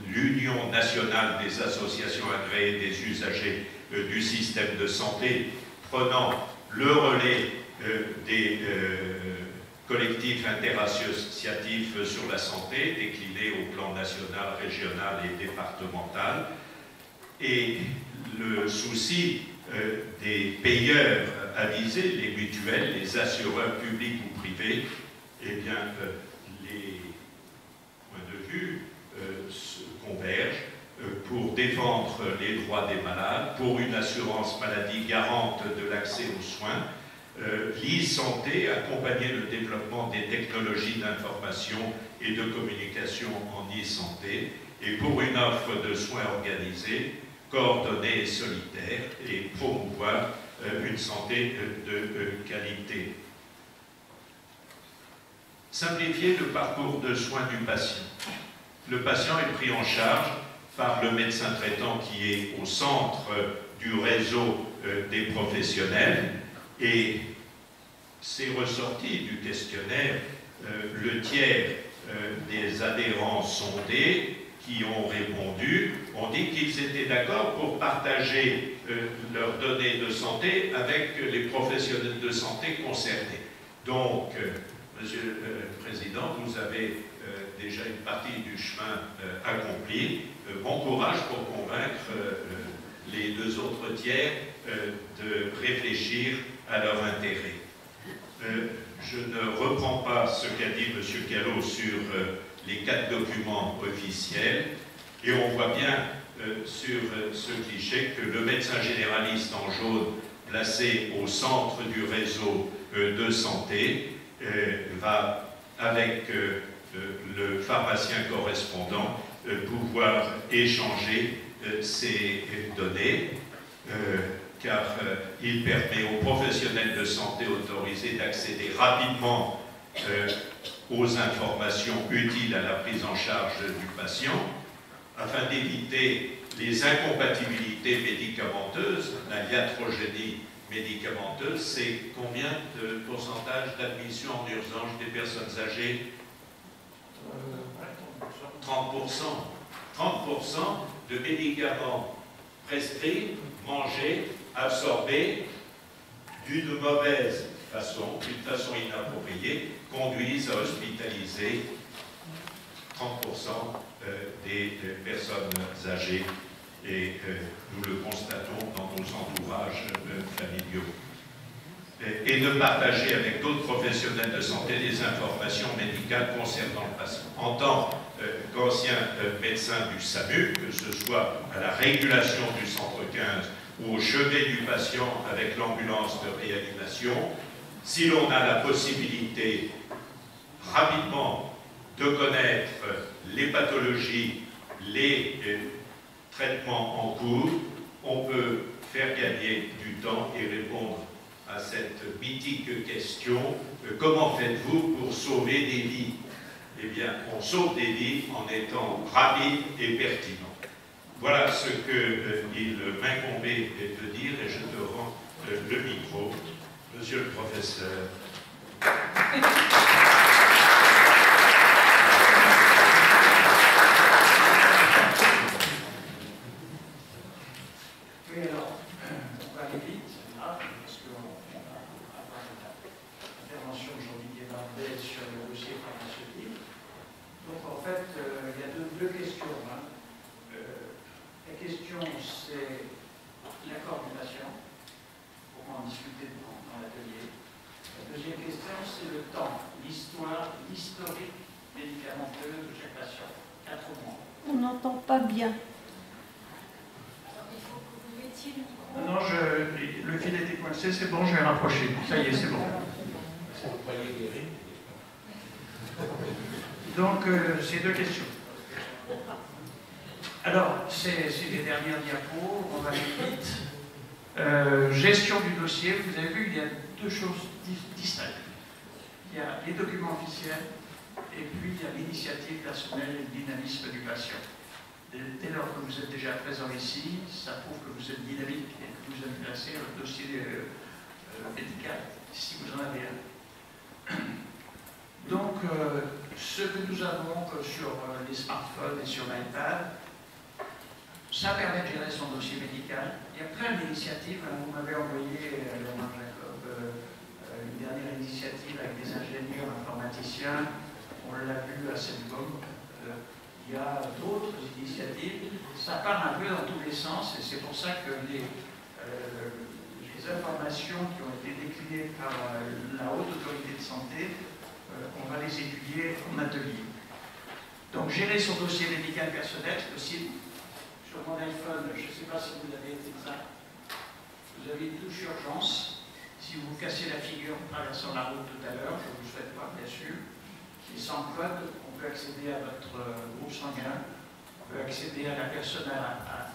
l'Union nationale des associations agréées des usagers du système de santé, prenant le relais des collectifs interassociatifs sur la santé, déclinés au plan national, régional et départemental. Et le souci des payeurs avisés, les mutuelles, les assureurs publics ou privés, eh bien, les points de vue se convergent pour défendre les droits des malades, pour une assurance maladie garante de l'accès aux soins, l'e-santé, accompagner le développement des technologies d'information et de communication en e-santé, et pour une offre de soins organisée, coordonnée et solitaire, et promouvoir une santé de qualité. Simplifier le parcours de soins du patient. Le patient est pris en charge par le médecin traitant qui est au centre du réseau des professionnels, et c'est ressorti du questionnaire, le tiers des adhérents sondés qui ont répondu ont dit qu'ils étaient d'accord pour partager leurs données de santé avec les professionnels de santé concernés. Donc, Monsieur le Président, vous avez déjà une partie du chemin accompli. Bon courage pour convaincre les deux autres tiers de réfléchir à leur intérêt. Je ne reprends pas ce qu'a dit M. Callot sur les 4 documents officiels, et on voit bien sur ce cliché que le médecin généraliste en jaune, placé au centre du réseau de santé, va, avec le pharmacien correspondant, pouvoir échanger ces données, car il permet aux professionnels de santé autorisés d'accéder rapidement aux informations utiles à la prise en charge du patient, afin d'éviter les incompatibilités médicamenteuses. La iatrogénie médicamenteuse, c'est combien de pourcentage d'admission en urgence des personnes âgées? 30%. 30% de médicaments prescrits, mangés, absorbés d'une mauvaise façon, d'une façon inappropriée, conduisent à hospitaliser 30% des personnes âgées, et nous le constatons dans nos entourages familiaux. Et de partager avec d'autres professionnels de santé des informations médicales concernant le patient. En tant qu'ancien médecin du SAMU, que ce soit à la régulation du centre 15 ou au chevet du patient avec l'ambulance de réanimation, si l'on a la possibilité rapidement de connaître les pathologies, les traitements en cours, on peut faire gagner du temps et répondre à cette mythique question, comment faites-vous pour sauver des vies? Eh bien, on sauve des vies en étant rapide et pertinent. Voilà ce qu'il m'incombait de dire, et je te rends le micro, Monsieur le Professeur. Oui, alors, on va aller vite, parce qu'on va avoir l'intervention aujourd'hui qui est bardée sur le dossier pharmaceutique. Donc, en fait, il y a deux questions. La question, c'est l'accord du patient, pour en discuter dans l'atelier. La deuxième question, c'est le temps, l'histoire, l'historique médicamenteuse de chaque patient. 4 mois. On n'entend pas bien. Non, le fil était coincé, c'est bon, je vais rapprocher. Ça y est, c'est bon. Donc, ces deux questions. Alors, c'est les dernières diapos, on va aller vite. Gestion du dossier, vous avez vu, il y a deux choses distinctes. Il y a les documents officiels, et puis il y a l'initiative personnelle et le dynamisme du patient. Dès lors que vous êtes déjà présent ici, ça prouve que vous êtes dynamique et que vous avez placé un dossier médical, si vous en avez un. Donc, ce que nous avons sur les smartphones et sur l'iPad, ça permet de gérer son dossier médical. Il y a plein d'initiatives. Vous m'avez envoyé, Laurent Jacob, une dernière initiative avec des ingénieurs informaticiens. On l'a vu à Centcom. Il y a d'autres initiatives. Ça part un peu dans tous les sens, et c'est pour ça que les informations qui ont été déclinées par la Haute Autorité de Santé, on va les étudier en atelier. Donc, gérer son dossier médical personnel, c'est possible. Sur mon iPhone, je ne sais pas si vous avez été ça. Vous avez une touche urgence. Si vous vous cassez la figure en traversant la route tout à l'heure, je ne vous le souhaite pas, bien sûr. Et sans code, on peut accéder à votre groupe sanguin, on peut accéder à la personne à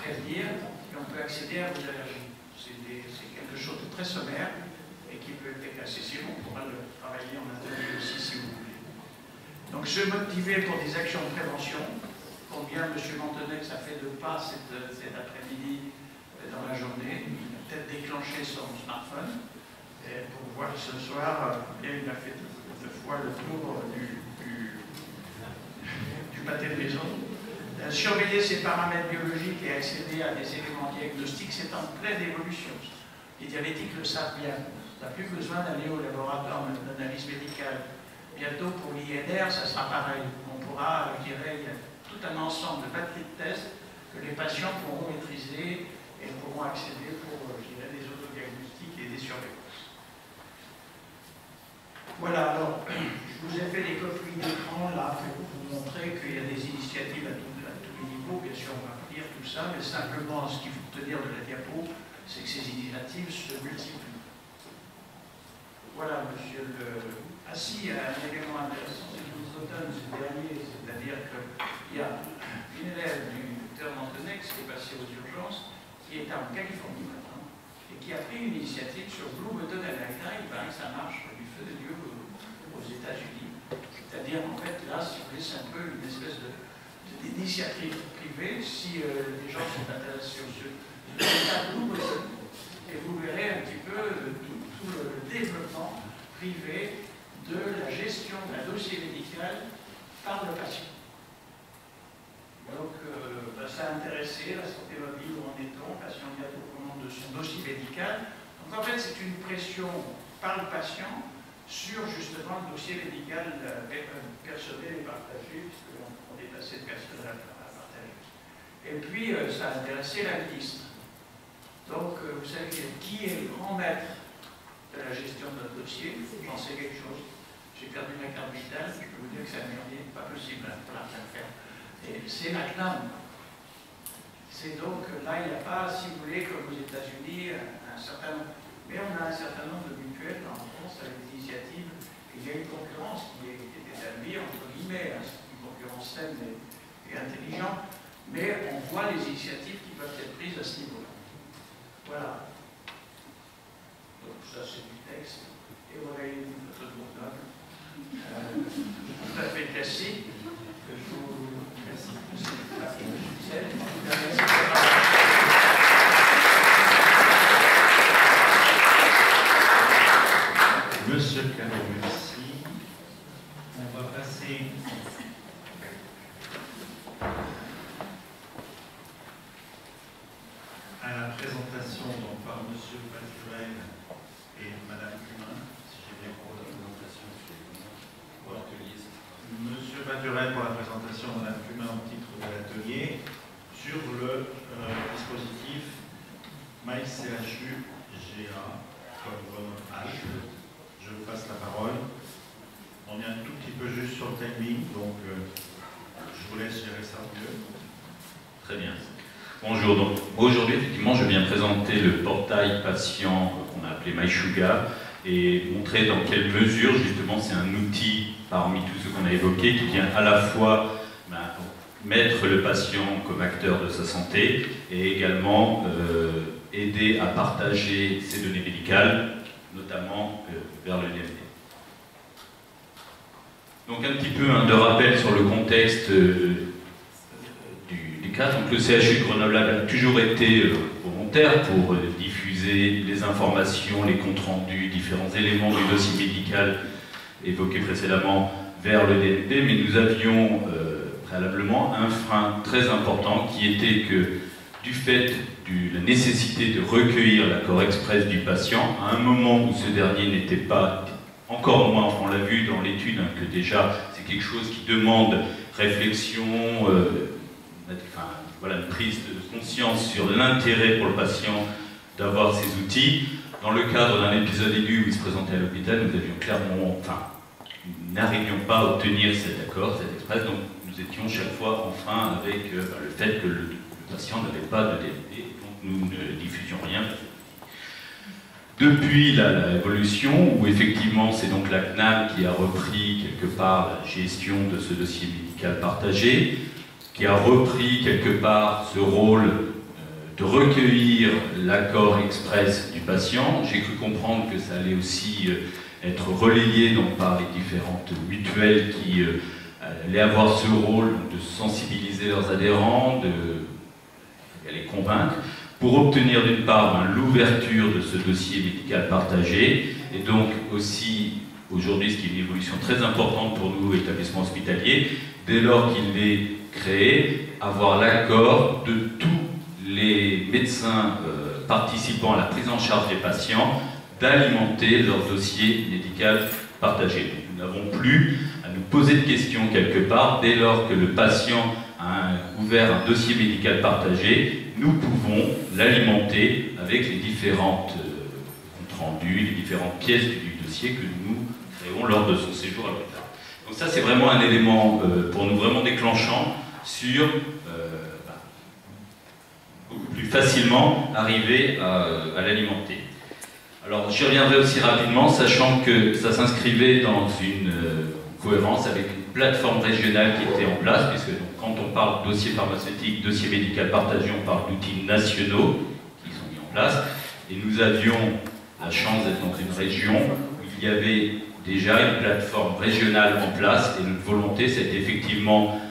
prévenir, et on peut accéder à vos allergies. C'est quelque chose de très sommaire et qui peut être accessible. On pourra le travailler en atelier aussi si vous voulez. Donc, se motiver pour des actions de prévention. Combien M. Montenay, ça fait de pas cet après-midi dans la journée? peut-être déclencher son smartphone pour voir ce soir, il a fait 2 fois le tour du pâté de maison. Surveiller ses paramètres biologiques et accéder à des éléments diagnostiques, c'est en pleine évolution. Les diabétiques le savent bien. On n'a plus besoin d'aller au laboratoire d'analyse médicale. Bientôt, pour l'INR, ça sera pareil. On pourra, je dirais, il y a tout un ensemble de batteries de tests que les patients pourront maîtriser et pourront accéder pour, je dirais, des autodiagnostics et des surveillances. Voilà, alors, je vous ai fait des copies d'écran là pour vous montrer qu'il y a des initiatives à tous les niveaux. Bien sûr, on va pas lire tout ça, mais simplement, ce qu'il faut retenir de la diapo, c'est que ces initiatives se multiplient. Voilà, monsieur le... Ah si, il y a un élément intéressant, c'est que nous automne, ce dernier, c'est-à-dire qu'il y a une élève du docteur Mantenex qui est passée aux urgences, qui est en Californie maintenant, et qui a pris une initiative sur Blue Button America. Il paraît que ça marche du feu de Dieu aux États-Unis. C'est-à-dire, en fait, là, si vous voulez, c'est un peu une espèce d'initiative privée. Si les gens sont intéressés au sujet, Blue Button, et vous verrez un petit peu tout le développement privé de la gestion d'un dossier médical par le patient. Donc, ça a intéressé la santé mobile, où en est-on, le patient vient au commande de son dossier médical. Donc, en fait, c'est une pression par le patient sur, justement, le dossier médical personnel et partagé, puisqu'on est assez de personnel à partager. Et puis, ça a intéressé la ministre. Donc, vous savez qui est le grand maître de la gestion de notre dossier? J'en sais quelque chose. J'ai perdu ma carte vitale, je peux vous dire que ça n'est pas possible de la faire. Et c'est la CNAM. C'est donc, là, il n'y a pas, si vous voulez, comme aux États-Unis, un certain nombre. Mais on a un certain nombre de mutuelles en France avec des initiatives. Il y a une concurrence qui est établie, entre guillemets, une concurrence saine et intelligente. Mais on voit les initiatives qui peuvent être prises à ce niveau-là. Voilà. Donc, ça, c'est du texte. Et voilà une photo de mon homme. Tout à fait classique, que je vous remercie. Monsieur Caro, merci. On va passer à la présentation donc, par Monsieur Paturel et Madame Cumin, si j'ai bien compris la présentation. Monsieur Paturel pour la présentation, Madame Cumin au titre de l'atelier, sur le dispositif MyCHU GA comme H. Je vous passe la parole. On est un tout petit peu juste sur le timing, donc je vous laisse gérer ça mieux. Très bien. Bonjour. Donc aujourd'hui, effectivement, je viens présenter le portail patient qu'on a appelé MyShuga et montrer dans quelle mesure, justement, c'est un outil parmi tous ceux qu'on a évoqués qui vient à la fois mettre le patient comme acteur de sa santé et également aider à partager ses données médicales, notamment vers le DMD. Donc un petit peu de rappel sur le contexte du cas. Donc le CHU de Grenoble a toujours été volontaire pour diffuser les informations, les comptes rendus, différents éléments du dossier médical évoqué précédemment vers le DMD, mais nous avions préalablement un frein très important qui était que du fait de la nécessité de recueillir l'accord express du patient, à un moment où ce dernier n'était pas, encore moins, on l'a vu dans l'étude, que déjà c'est quelque chose qui demande réflexion, voilà, une prise de conscience sur l'intérêt pour le patient d'avoir ces outils. Dans le cadre d'un épisode aigu où il se présentait à l'hôpital, nous avions clairement, nous n'arrivions pas à obtenir cet accord, cet express, donc nous étions chaque fois en frein avec le fait que le patient n'avait pas de DMD, donc nous ne diffusions rien. Depuis l'évolution, où effectivement c'est donc la CNAM qui a repris quelque part la gestion de ce dossier médical partagé, qui a repris quelque part ce rôle de recueillir l'accord express du patient. J'ai cru comprendre que ça allait aussi être relayé donc, par les différentes mutuelles qui allaient avoir ce rôle donc, de sensibiliser leurs adhérents, de les convaincre. pour obtenir d'une part l'ouverture de ce dossier médical partagé, et donc aussi aujourd'hui, ce qui est une évolution très importante pour nous, établissements hospitaliers, dès lors qu'il est créé, avoir l'accord de tous les médecins participant à la prise en charge des patients d'alimenter leur dossier médical partagé. Donc, nous n'avons plus à nous poser de questions quelque part, dès lors que le patient a ouvert un dossier médical partagé, nous pouvons l'alimenter avec les différentes comptes rendus, les différentes pièces du dossier que nous créons lors de son séjour à l'hôpital. Donc ça, c'est vraiment un élément pour nous vraiment déclenchant sur beaucoup plus facilement arriver à l'alimenter. Alors j'y reviendrai aussi rapidement, sachant que ça s'inscrivait dans une cohérence avec une plateforme régionale qui était en place, puisque donc, quand on parle de dossier pharmaceutique, dossier médical partagé, on parle d'outils nationaux qui sont mis en place, et nous avions la chance d'être dans une région où il y avait déjà une plateforme régionale en place, et notre volonté c'était effectivement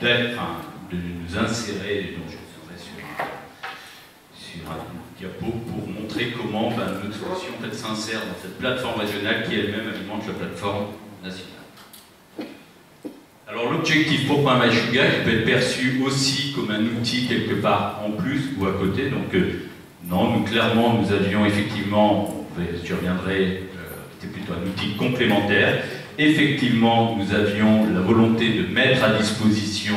de nous insérer, donc je serai sur un diapo pour montrer comment notre solution en fait, s'insère dans cette plateforme régionale qui elle-même alimente la plateforme nationale. Alors l'objectif, pourquoi un MySugar, qui peut être perçu aussi comme un outil quelque part en plus ou à côté, donc non, nous clairement nous avions effectivement, je reviendrai, c'était plutôt un outil complémentaire. Effectivement, nous avions la volonté de mettre à disposition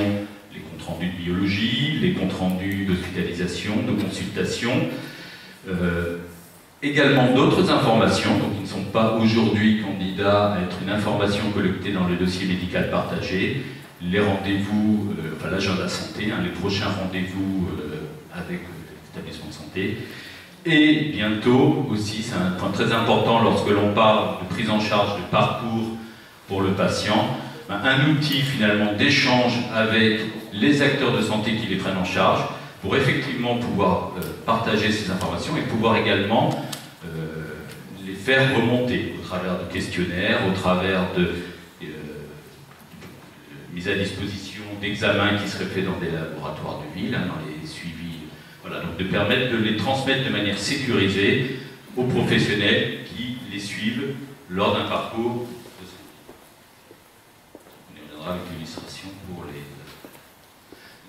les comptes rendus de biologie, les comptes rendus d'hospitalisation, de consultation, également d'autres informations, donc qui ne sont pas aujourd'hui candidats à être une information collectée dans le dossier médical partagé, les rendez-vous, enfin l'agenda santé, les prochains rendez-vous avec l'établissement de santé, et bientôt aussi, c'est un point très important lorsque l'on parle de prise en charge de parcours pour le patient, un outil finalement d'échange avec les acteurs de santé qui les prennent en charge pour effectivement pouvoir partager ces informations et pouvoir également les faire remonter au travers de questionnaires, au travers de mise à disposition d'examens qui seraient faits dans des laboratoires de ville, dans les suivis. Voilà, donc de permettre de les transmettre de manière sécurisée aux professionnels qui les suivent lors d'un parcours de santé. On y reviendra avec l'illustration pour les...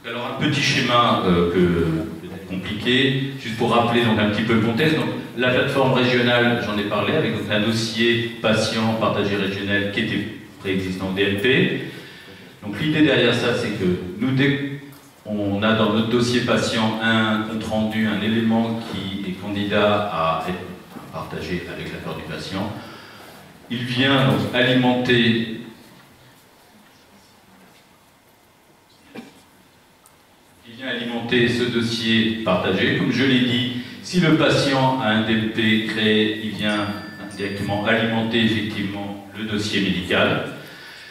Donc alors un petit schéma peut-être compliqué, juste pour rappeler donc, un petit peu le contexte. Donc, la plateforme régionale, j'en ai parlé, avec donc, un dossier patient partagé régional qui était préexistant au DMP. Donc l'idée derrière ça, c'est que nous, on a dans notre dossier patient un compte rendu, un élément qui est candidat à être partagé avec l'accord du patient. Il vient donc alimenter ce dossier partagé. Comme je l'ai dit, si le patient a un DMP créé, il vient directement alimenter effectivement le dossier médical.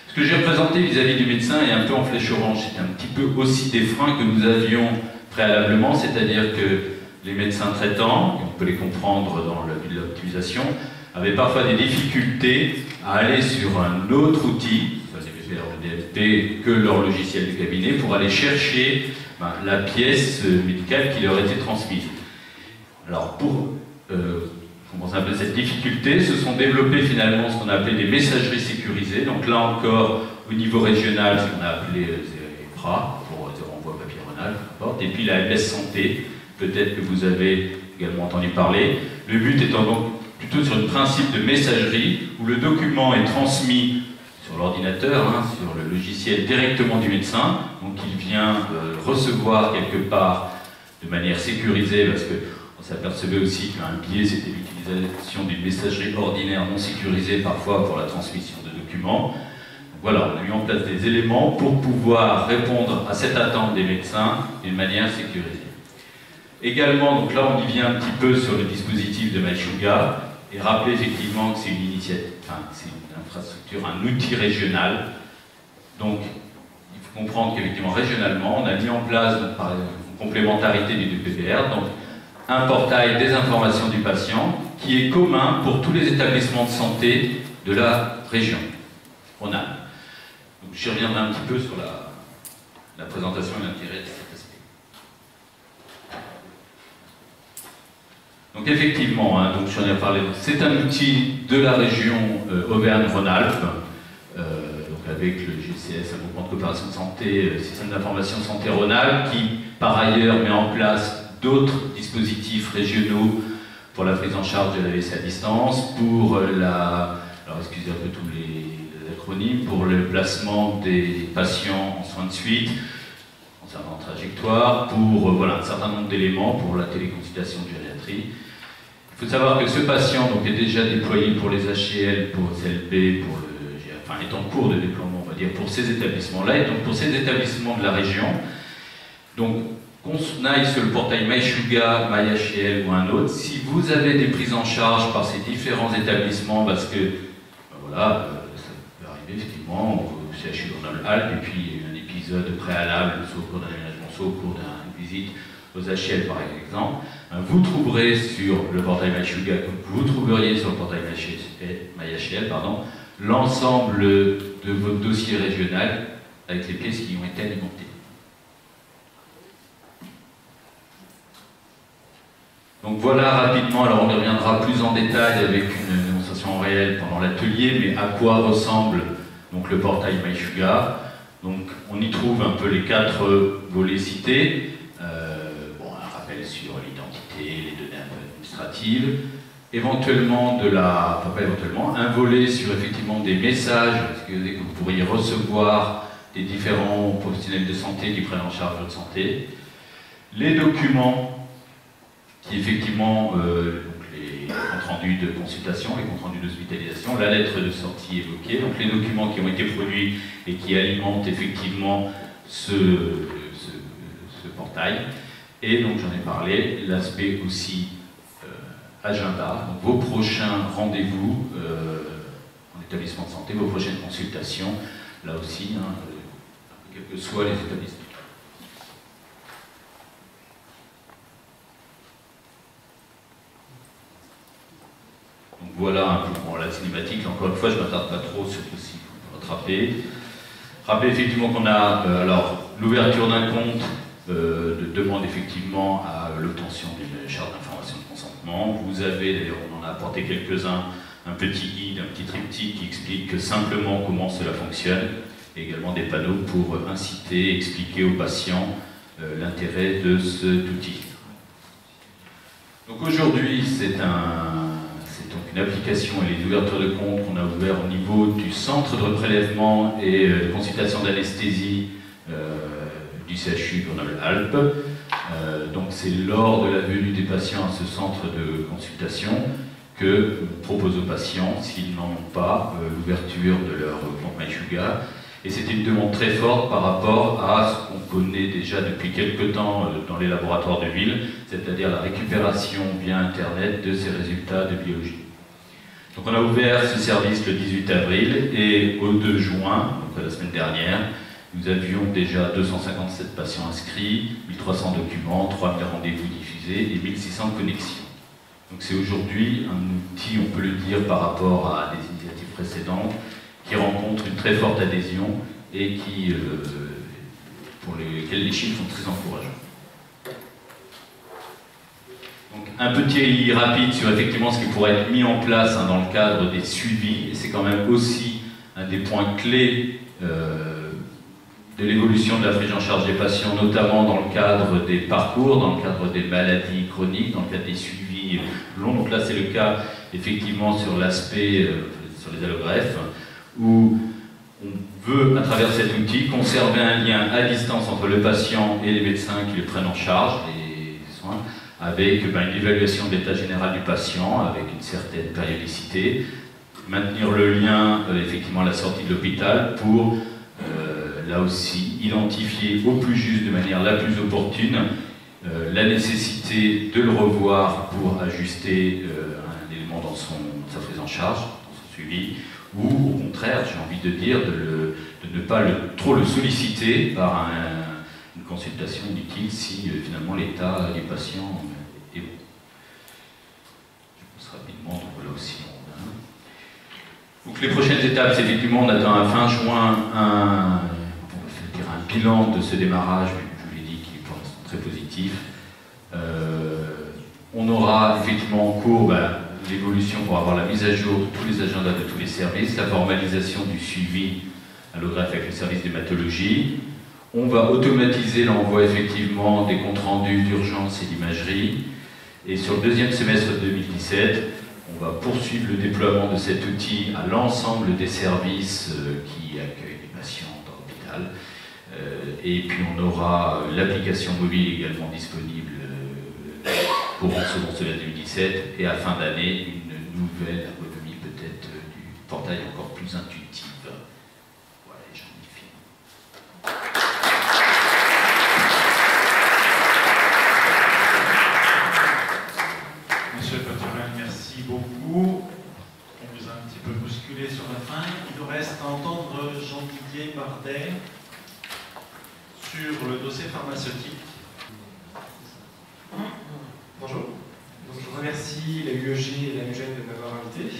Ce que j'ai représenté vis-à-vis du médecin est un peu en flèche orange. C'est un petit peu aussi des freins que nous avions préalablement, c'est-à-dire que les médecins traitants, et on peut les comprendre dans le but de l'optimisation, avaient parfois des difficultés à aller sur un autre outil, le DMP, que leur logiciel du cabinet, pour aller chercher la pièce médicale qui leur était transmise. Alors pour compenser un peu cette difficulté, se sont développés finalement ce qu'on a appelé des messageries sécurisées. Donc là encore, au niveau régional, ce qu'on a appelé les EPRA, pour renvoi papier renal, et puis la MS Santé, peut-être que vous avez également entendu parler. Le but étant donc plutôt sur le principe de messagerie, où le document est transmis sur l'ordinateur, sur le logiciel directement du médecin, donc il vient recevoir quelque part de manière sécurisée, parce qu'on s'apercevait aussi qu'un biais, c'était l'utilisation d'une messagerie ordinaire non sécurisée parfois pour la transmission de documents. Donc voilà, on a mis en place des éléments pour pouvoir répondre à cette attente des médecins d'une manière sécurisée. Également, donc là on y vient un petit peu sur le dispositif de MySugar, et rappeler effectivement que c'est une initiative, c'est une infrastructure, un outil régional. Donc, il faut comprendre qu'effectivement, régionalement, on a mis en place, donc, par une complémentarité des deux PPR, donc un portail des informations du patient qui est commun pour tous les établissements de santé de la région. On a. Donc, j'y reviendrai un petit peu sur la présentation et l'intérêt de cet aspect. Donc effectivement, hein, donc j'en ai parlé, c'est un outil de la région Auvergne-Rhône-Alpes, donc avec le GCS, un groupement de coopération de santé, système d'information santé Rhône-Alpes, qui par ailleurs met en place d'autres dispositifs régionaux pour la prise en charge de l'AVC à distance, pour alors excusez un peu tous les acronymes, pour le placement des patients en soins de suite, concernant trajectoire, pour voilà, un certain nombre d'éléments, pour la téléconsultation de gériatrie. Il faut savoir que ce patient donc, est déjà déployé pour les HCL, pour CLB, enfin est en cours de déploiement, on va dire, pour ces établissements-là, et donc pour ces établissements de la région. Donc, qu'on aille sur le portail MySugar, MyHCL ou un autre, si vous avez des prises en charge par ces différents établissements, parce que, ben voilà, ça peut arriver effectivement au CHU Grenoble-Alpes, et puis il y a eu un épisode préalable, soit au cours d'un aménagement, soit au cours d'une visite aux HCL par exemple, vous trouverez sur le portail MySugar, comme vous trouveriez sur le portail MyHCL, l'ensemble de votre dossier régional avec les pièces qui ont été alimentées. Donc voilà rapidement, alors on y reviendra plus en détail avec une démonstration réelle pendant l'atelier, mais à quoi ressemble donc, le portail MySugar. Donc on y trouve un peu les 4 volets cités. Bon, un rappel sur l'identité, les données un peu administratives, éventuellement pas éventuellement, un volet sur effectivement des messages que vous pourriez recevoir des différents professionnels de santé qui prennent en charge votre santé, les documents qui effectivement, donc les comptes rendus de consultation, les comptes rendus d'hospitalisation, la lettre de sortie évoquée, donc les documents qui ont été produits et qui alimentent effectivement ce portail. Et donc j'en ai parlé, l'aspect aussi agenda, donc vos prochains rendez-vous en établissement de santé, vos prochaines consultations, là aussi, hein, quels que soient les établissements. Donc voilà un peu bon, la cinématique, encore une fois je ne m'attarde pas trop sur tout ce qu'il faut rattraper. Rappelez effectivement qu'on a alors l'ouverture d'un compte demande effectivement à l'obtention d'une charte d'information de consentement. Vous avez, d'ailleurs on en a apporté quelques-uns, un petit guide, un petit triptyque qui explique simplement comment cela fonctionne, et également des panneaux pour inciter, expliquer aux patients l'intérêt de cet outil. Donc aujourd'hui c'est donc une application et les ouvertures de compte qu'on a ouvert au niveau du centre de prélèvement et de consultation d'anesthésie du CHU Grenoble-Alpes. Donc c'est lors de la venue des patients à ce centre de consultation que on propose aux patients, s'ils n'en ont pas, l'ouverture de leur compte MySugar. Et c'était une demande très forte par rapport à ce qu'on connaît déjà depuis quelques temps dans les laboratoires de ville, c'est-à-dire la récupération via Internet de ces résultats de biologie. Donc on a ouvert ce service le 18 avril et au 2 juin, donc la semaine dernière, nous avions déjà 257 patients inscrits, 1300 documents, 3000 rendez-vous diffusés et 1600 connexions. Donc c'est aujourd'hui un outil, on peut le dire par rapport à des initiatives précédentes, qui rencontre une très forte adhésion et qui, pour lesquels les chiffres sont très encourageants. Donc, un petit rapide sur effectivement ce qui pourrait être mis en place dans le cadre des suivis, et c'est quand même aussi un des points clés de l'évolution de la prise en charge des patients, notamment dans le cadre des parcours, dans le cadre des maladies chroniques, dans le cadre des suivis longs. Donc là, c'est le cas effectivement sur l'aspect sur les allogreffes, où on veut, à travers cet outil, conserver un lien à distance entre le patient et les médecins qui le prennent en charge, les soins, avec une évaluation de l'état général du patient, avec une certaine périodicité, maintenir le lien effectivement à la sortie de l'hôpital pour, là aussi, identifier au plus juste, de manière la plus opportune, la nécessité de le revoir pour ajuster un élément dans sa prise en charge, dans son suivi, ou au contraire, j'ai envie de dire, de ne pas trop le solliciter par une consultation inutile si finalement l'état du patient est bon. Je pense rapidement, donc voilà aussi. Donc les prochaines étapes, c'est effectivement, on attend à fin juin un bilan de ce démarrage, je vous l'ai dit, qui est pour l'instant très positif. On aura effectivement en cours l'évolution pour avoir la mise à jour de tous les agendas de tous les services, la formalisation du suivi allographe avec le service d'hématologie. On va automatiser l'envoi effectivement des comptes rendus d'urgence et d'imagerie. Et sur le deuxième semestre 2017, on va poursuivre le déploiement de cet outil à l'ensemble des services qui accueillent les patients dans l'hôpital. Et puis on aura l'application mobile également disponible pour le second semestre 2017 et à fin d'année une nouvelle ergonomie peut-être du portail encore plus intuitive. Voilà, j'en ai fini. Monsieur Paturel, merci beaucoup. On vous a un petit peu bousculé sur la fin. Il nous reste à entendre Jean-Didier Bardet sur le dossier pharmaceutique. Bonjour. Donc, je remercie la UEG et la UGN de m'avoir invité.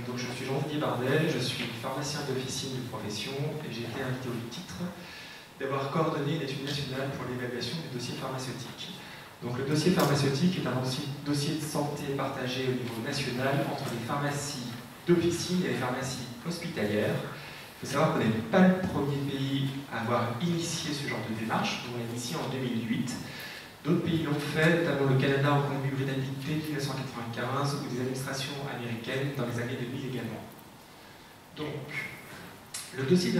Donc, je suis Jean-Didier Bardet, je suis pharmacien d'officine de profession et j'ai été invité au titre d'avoir coordonné l'étude nationale pour l'évaluation du dossier pharmaceutique. Donc, le dossier pharmaceutique est un dossier de santé partagé au niveau national entre les pharmacies d'officine et les pharmacies hospitalières. Il faut savoir qu'on n'est pas le premier pays à avoir initié ce genre de démarche. On l'a initié en 2008. D'autres pays l'ont fait, notamment le Canada en Colombie-Britannique dès 1995 ou des administrations américaines dans les années 2000 également. Donc, le dossier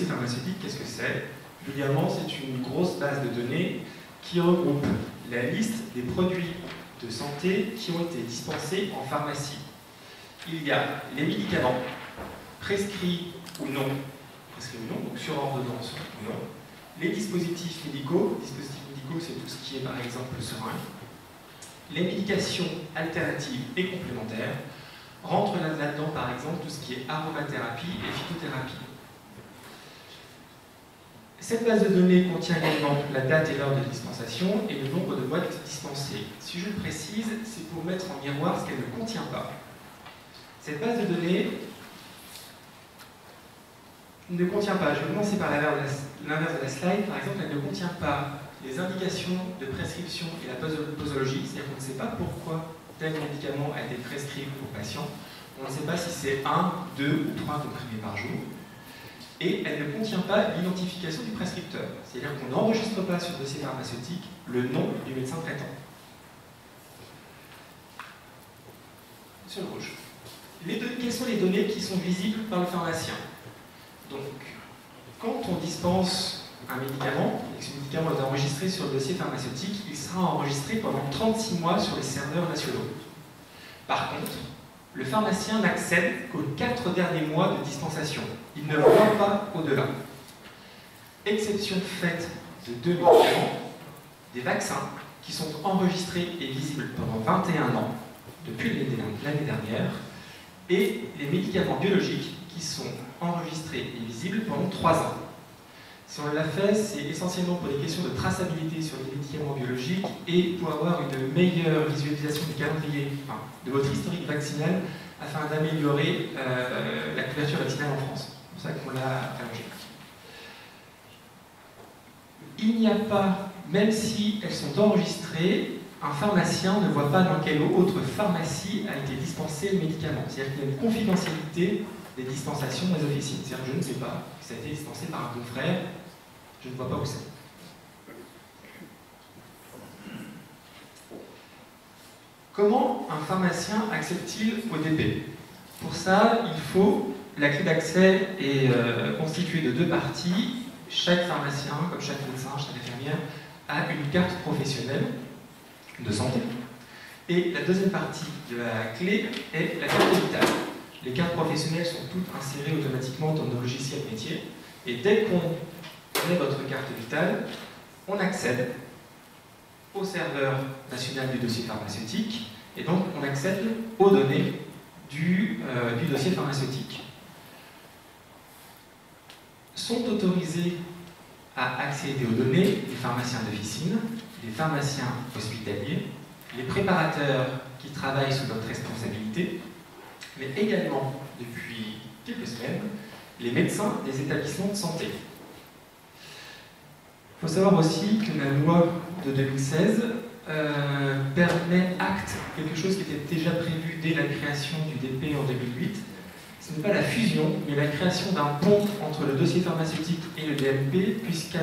pharmaceutique, qu'est-ce que c'est? Évidemment, c'est une grosse base de données qui regroupe la liste des produits de santé qui ont été dispensés en pharmacie. Il y a les médicaments prescrits ou non, donc sur ordonnance ou non, les dispositifs médicaux, c'est tout ce qui est par exemple le seringue, les médications alternatives et complémentaires, rentre là-dedans par exemple tout ce qui est aromathérapie et phytothérapie. Cette base de données contient également la date et l'heure de dispensation et le nombre de boîtes dispensées. Si je le précise, c'est pour mettre en miroir ce qu'elle ne contient pas. Cette base de données ne contient pas, je vais commencer par l'inverse de la slide, par exemple, elle ne contient pas les indications de prescription et la posologie, c'est-à-dire qu'on ne sait pas pourquoi tel médicament a été prescrit au patient, on ne sait pas si c'est 1, 2 ou 3 comprimés par jour, et elle ne contient pas l'identification du prescripteur, c'est-à-dire qu'on n'enregistre pas sur le dossier pharmaceutique le nom du médecin traitant. Sur le rouge. Quelles sont les données qui sont visibles par le pharmacien? Donc, quand on dispense un médicament, et que ce médicament est enregistré sur le dossier pharmaceutique, il sera enregistré pendant 36 mois sur les serveurs nationaux. Par contre, le pharmacien n'accède qu'aux 4 derniers mois de dispensation. Il ne voit pas au-delà. Exception faite de 2 médicaments, des vaccins qui sont enregistrés et visibles pendant 21 ans, depuis l'année dernière, et les médicaments biologiques qui sont enregistrés et visibles pendant 3 ans. Si on l'a fait, c'est essentiellement pour des questions de traçabilité sur les médicaments biologiques et pour avoir une meilleure visualisation du calendrier, de votre historique vaccinal, afin d'améliorer la couverture vaccinale en France. C'est pour ça qu'on l'a allongé. Il n'y a pas, même si elles sont enregistrées, un pharmacien ne voit pas dans quelle autre pharmacie a été dispensé le médicament. C'est-à-dire qu'il y a une confidentialité des dispensations des officines. C'est-à-dire que je ne sais pas que ça a été dispensé par un confrère, je ne vois pas où c'est. Comment un pharmacien accède-t-il au DP? Pour ça, la clé d'accès est constituée de 2 parties. Chaque pharmacien, comme chaque médecin, chaque infirmière, a une carte professionnelle de santé. Et la deuxième partie de la clé est la carte vitale. Les cartes professionnelles sont toutes insérées automatiquement dans nos logiciels métiers. Et dès qu'on met votre carte vitale, on accède au serveur national du dossier pharmaceutique et donc on accède aux données du dossier pharmaceutique. Sont autorisés à accéder aux données les pharmaciens d'officine, les pharmaciens hospitaliers, les préparateurs qui travaillent sous notre responsabilité, mais également, depuis quelques semaines, les médecins des établissements de santé. Il faut savoir aussi que la loi de 2016 acte quelque chose qui était déjà prévu dès la création du DP en 2008. Ce n'est pas la fusion, mais la création d'un pont entre le dossier pharmaceutique et le DMP, puisqu'a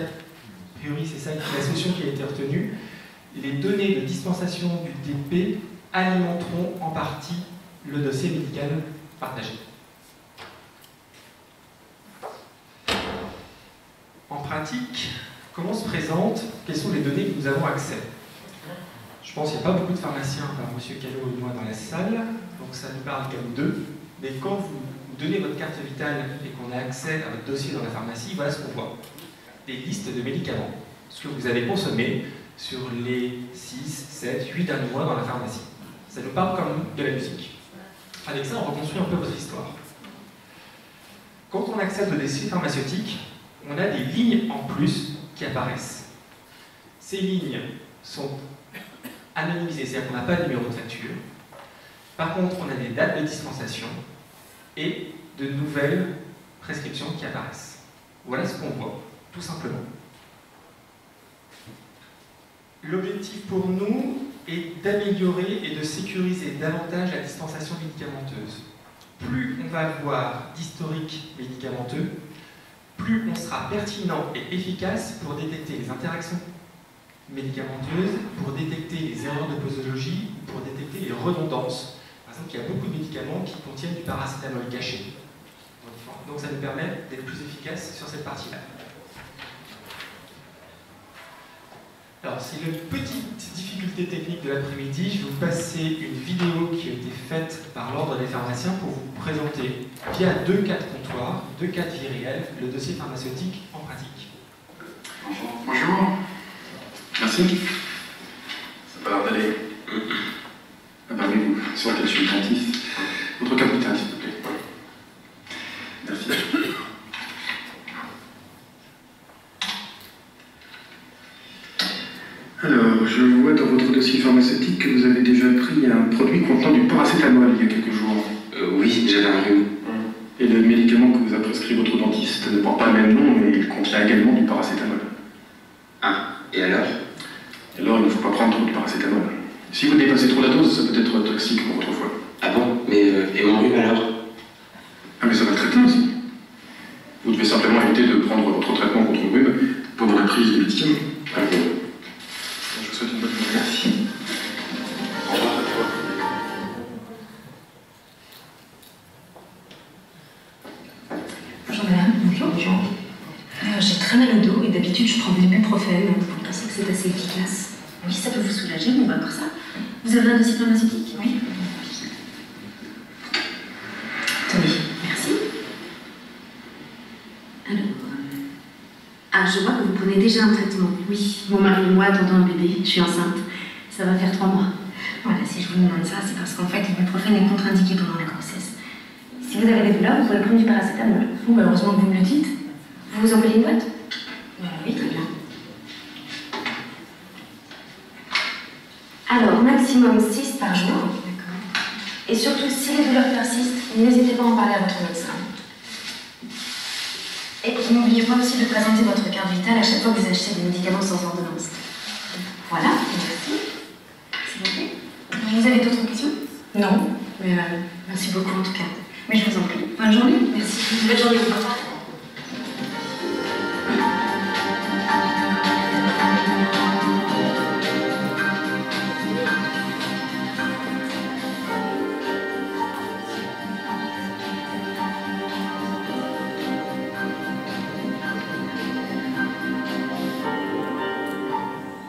priori c'est ça la solution qui a été retenue. Les données de dispensation du DP alimenteront en partie le dossier médical partagé. En pratique, comment se présente, quelles sont les données que nous avons accès? Je pense qu'il n'y a pas beaucoup de pharmaciens, par M. Callot et moi, dans la salle, donc ça nous parle comme deux. Mais quand vous donnez votre carte vitale et qu'on a accès à votre dossier dans la pharmacie, voilà ce qu'on voit. Des listes de médicaments, ce que vous avez consommé sur les 6, 7, 8 derniers mois dans la pharmacie. Ça nous parle comme de la musique. Avec ça, on reconstruit un peu votre histoire. Quand on accède au dossier pharmaceutique, on a des lignes en plus qui apparaissent. Ces lignes sont anonymisées, c'est-à-dire qu'on n'a pas de numéro de facture. Par contre, on a des dates de dispensation et de nouvelles prescriptions qui apparaissent. Voilà ce qu'on voit, tout simplement. L'objectif pour nous est d'améliorer et de sécuriser davantage la dispensation médicamenteuse. Plus on va avoir d'historique médicamenteux, plus on sera pertinent et efficace pour détecter les interactions médicamenteuses, pour détecter les erreurs de posologie, pour détecter les redondances. Par exemple, il y a beaucoup de médicaments qui contiennent du paracétamol caché. Donc ça nous permet d'être plus efficace sur cette partie-là. Alors, c'est une petite difficulté technique de l'après-midi. Je vais vous passer une vidéo qui a été faite par l'Ordre des pharmaciens pour vous présenter, via 2 cas de comptoir, 2 cas de vie réelle, le dossier pharmaceutique en pratique. Bonjour. Merci. Ça va l'air d'aller. Ah bah oui, sur lequel je suis attentif. Votre carte vitale, s'il vous plaît. Merci. Alors, je vois dans votre dossier pharmaceutique que vous avez déjà pris un produit contenant du paracétamol il y a quelques jours. Oui, j'avais un rhume. Et le médicament que vous a prescrit votre dentiste ne porte pas le même nom, mais il contient également du paracétamol. Ah, et alors? Alors, il ne faut pas prendre trop de paracétamol. Si vous dépassez trop la dose, ça peut être toxique pour votre foie. Ah bon? Mais et mon rhume alors? Ah mais ça va le traiter aussi. Vous devez simplement éviter de prendre votre traitement contre le rhume pendant la prise de médicaments. Ah bon. Je vous souhaite une bonne journée. Merci. Au revoir. Bonjour madame. Bonjour. Bonjour. J'ai très mal au dos et d'habitude je prends de l'ibuprofène. Vous pensez que c'est assez efficace? Oui, ça peut vous soulager, mais on va voir ça. Vous avez un dossier pharmaceutique? Oui. Tenez, merci. Alors, je vois que vous prenez déjà un traitement. Oui, mon mari et moi attendons un bébé, je suis enceinte. Ça va faire 3 mois. Voilà, si je vous demande ça, c'est parce qu'en fait, l'ibuprofène est contre-indiqué pendant la grossesse. Si vous avez des douleurs, vous pouvez prendre du paracétamol. Bon, heureusement que vous me le dites. Vous vous envoyez une boîte? Oui, très bien. Alors, maximum 6 par jour. D'accord. Et surtout, si les douleurs persistent, n'hésitez pas à en parler à votre médecin. Et n'oubliez pas aussi de présenter votre carte vitale à chaque fois que vous achetez des médicaments sans ordonnance. Voilà, merci. S'il vous plaît. Vous avez d'autres questions? Non, mais merci beaucoup en tout cas. Mais je vous en prie. Bonne journée. Merci. Bonne journée. Au revoir.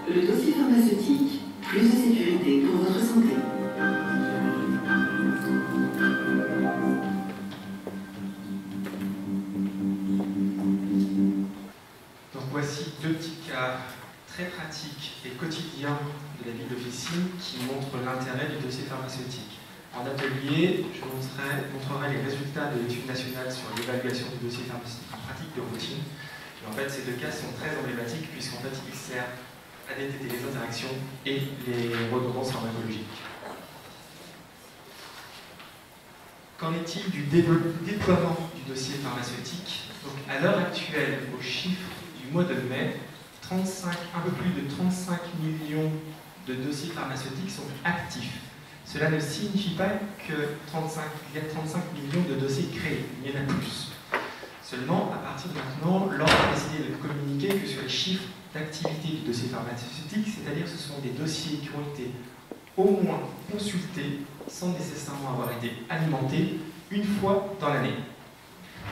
Le dossier pharmaceutique, plus de sécurité pour votre santé. Donc voici 2 petits cas très pratiques et quotidiens de la vie d'officine qui montrent l'intérêt du dossier pharmaceutique. En atelier, je montrerai les résultats de l'étude nationale sur l'évaluation du dossier pharmaceutique en pratique de routine. Et en fait, ces 2 cas sont très emblématiques puisqu'en fait, ils servent à détecter les interactions et les redondances pharmacologiques. Qu'en est-il du déploiement du dossier pharmaceutique? Donc, à l'heure actuelle, au chiffre du mois de mai, un peu plus de 35 millions de dossiers pharmaceutiques sont actifs. Cela ne signifie pas qu'il y a 35 millions de dossiers créés, il y en a plus. Seulement, à partir de maintenant, l'ordre a décidé de communiquer que sur les chiffres d'activité du dossier pharmaceutique, c'est-à-dire ce sont des dossiers qui ont été au moins consultés sans nécessairement avoir été alimentés une fois dans l'année.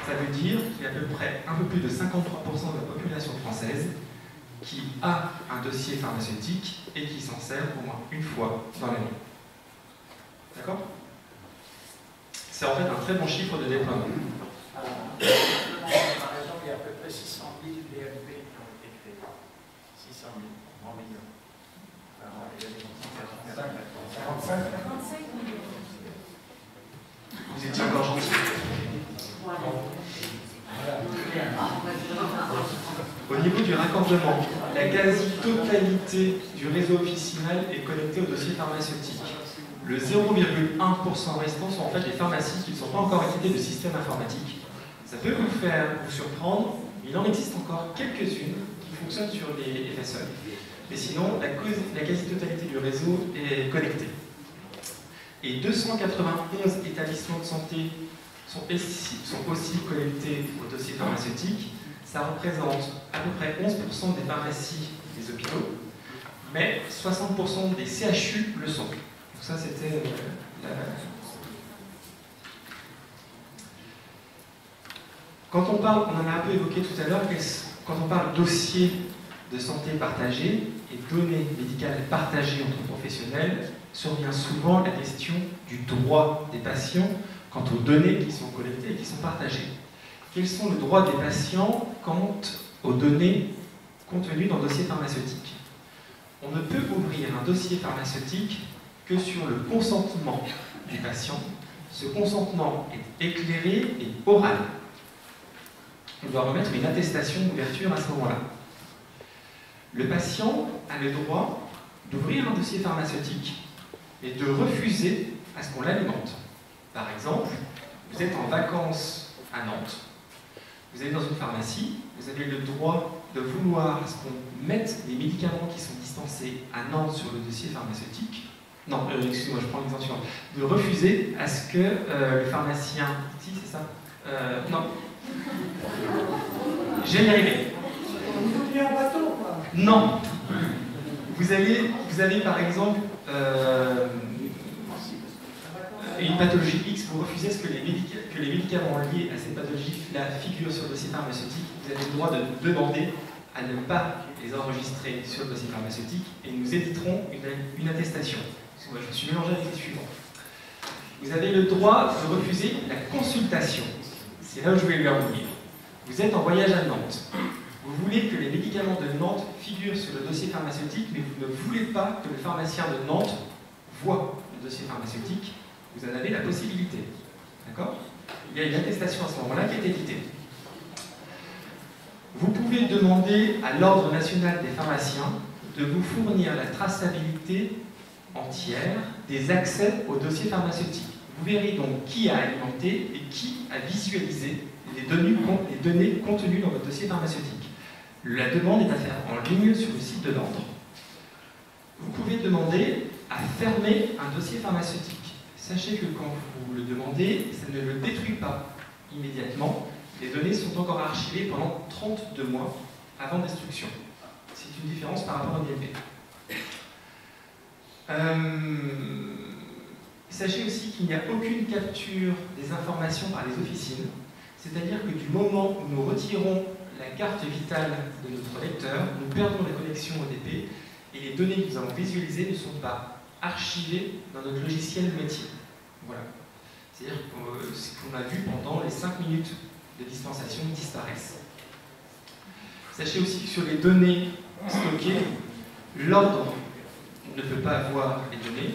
Ça veut dire qu'il y a à peu près un peu plus de 53% de la population française qui a un dossier pharmaceutique et qui s'en sert au moins une fois dans l'année. D'accord? C'est en fait un très bon chiffre de déploiement. Par exemple, il y a à peu près 600 000 DLP qui ont été créés. 600 000, 100 millions. Alors, il y a des 45 millions. Vous étiez encore gentil. Au niveau du raccordement, la quasi-totalité du réseau officinal est connectée au dossier pharmaceutique. Le 0,1% restant sont en fait les pharmacies qui ne sont pas encore équipées de systèmes informatiques. Ça peut vous surprendre, mais il en existe encore quelques-unes qui fonctionnent sur les FSE. Mais sinon, la quasi-totalité du réseau est connectée. Et 291 établissements de santé sont aussi connectés au dossier pharmaceutique. Ça représente à peu près 11% des pharmacies des hôpitaux, mais 60% des CHU le sont. Donc ça, c'était Quand on parle, on en a un peu évoqué tout à l'heure, quand on parle dossier de santé partagé et données médicales partagées entre professionnels, survient souvent la question du droit des patients quant aux données qui sont collectées et qui sont partagées. Quels sont les droits des patients quant aux données contenues dans le dossier pharmaceutique? On ne peut ouvrir un dossier pharmaceutique que sur le consentement du patient. Ce consentement est éclairé et oral. On doit remettre une attestation d'ouverture à ce moment-là. Le patient a le droit d'ouvrir un dossier pharmaceutique et de refuser à ce qu'on l'alimente. Par exemple, vous êtes en vacances à Nantes, vous allez dans une pharmacie, vous avez le droit de vouloir à ce qu'on mette les médicaments qui sont dispensés à Nantes sur le dossier pharmaceutique. Non, excusez-moi, je prends l'exemple suivant. De refuser à ce que le pharmacien... Si, c'est ça non. Je vais y arriver. Non. Vous avez par exemple une pathologie X, vous refusez ce que les médicaments liés à cette pathologie-là figurent sur le dossier pharmaceutique. Vous avez le droit de demander à ne pas les enregistrer sur le dossier pharmaceutique et nous éditerons une attestation. Moi, je me suis mélangé avec les suivants. Vous avez le droit de refuser la consultation. C'est là où je voulais lui en venir. Vous êtes en voyage à Nantes. Vous voulez que les médicaments de Nantes figurent sur le dossier pharmaceutique, mais vous ne voulez pas que le pharmacien de Nantes voit le dossier pharmaceutique. Vous en avez la possibilité. D'accord? Il y a une attestation à ce moment-là qui est éditée. Vous pouvez demander à l'Ordre national des pharmaciens de vous fournir la traçabilité entière des accès au dossier pharmaceutique. Vous verrez donc qui a alimenté et qui a visualisé les données contenues dans votre dossier pharmaceutique. La demande est à faire en ligne sur le site de l'Ordre. Vous pouvez demander à fermer un dossier pharmaceutique. Sachez que quand vous le demandez, ça ne le détruit pas immédiatement. Les données sont encore archivées pendant 32 mois avant destruction. C'est une différence par rapport au DLP. Sachez aussi qu'il n'y a aucune capture des informations par les officines. C'est-à-dire que du moment où nous retirons la carte vitale de notre lecteur, nous perdons la connexion ODP et les données que nous avons visualisées ne sont pas archivées dans notre logiciel métier. Voilà. C'est-à-dire que ce qu'on a vu pendant les 5 minutes de dispensation disparaissent. Sachez aussi que sur les données stockées, l'ordre ne peut pas avoir les données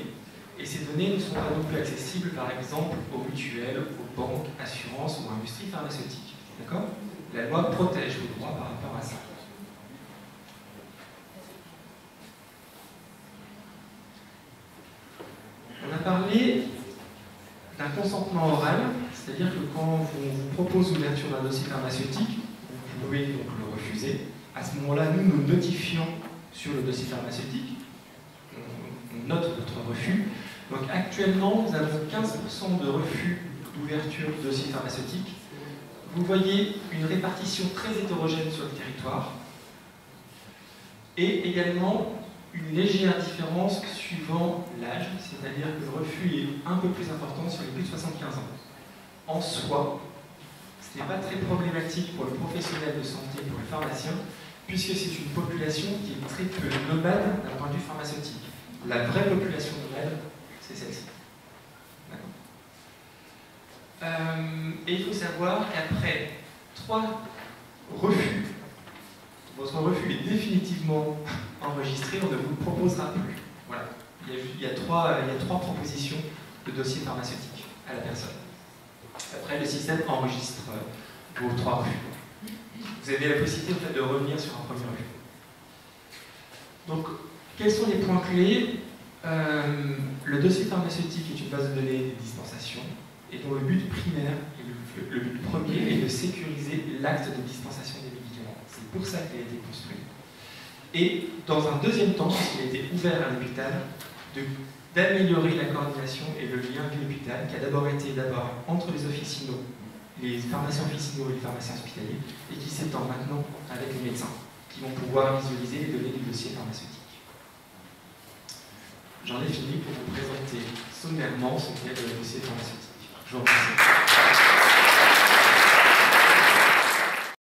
et ces données ne sont pas non plus accessibles par exemple aux mutuelles, aux banques, assurances ou industries pharmaceutiques. D'accord? La loi protège vos droits par rapport à ça. On a parlé d'un consentement oral, c'est-à-dire que quand on vous propose l'ouverture d'un dossier pharmaceutique, vous pouvez donc le refuser. À ce moment-là, nous notifions sur le dossier pharmaceutique, note votre refus. Donc actuellement, nous avons 15% de refus d'ouverture de dossier pharmaceutique. Vous voyez une répartition très hétérogène sur le territoire et également une légère différence suivant l'âge, c'est-à-dire que le refus est un peu plus important sur les plus de 75 ans. En soi, ce n'est pas très problématique pour le professionnel de santé, pour le pharmacien, puisque c'est une population qui est très peu nomade d'un point de vue pharmaceutique. La vraie population nomade, c'est celle-ci. Et il faut savoir qu'après 3 refus, votre refus est définitivement enregistré, on ne vous le proposera plus. Voilà. Il y a trois propositions de dossier pharmaceutique à la personne. Après, le système enregistre vos 3 refus. Vous avez la possibilité en fait, de revenir sur un premier refus. Donc, quels sont les points clés? Le dossier pharmaceutique est une base de données des dispensations et dont le but primaire, le but premier est de sécuriser l'acte de dispensation des médicaments. C'est pour ça qu'il a été construit. Et dans un deuxième temps, puisqu'il a été ouvert à l'hôpital, d'améliorer la coordination et le lien avec l'hôpital, qui a d'abord été entre les officinaux, les pharmaciens officinaux et les pharmaciens hospitaliers, et qui s'étend maintenant avec les médecins, qui vont pouvoir visualiser les données du dossier pharmaceutique. J'en ai fini pour vous présenter sommairement ce qu'est le dossier pharmaceutique. Je vous remercie.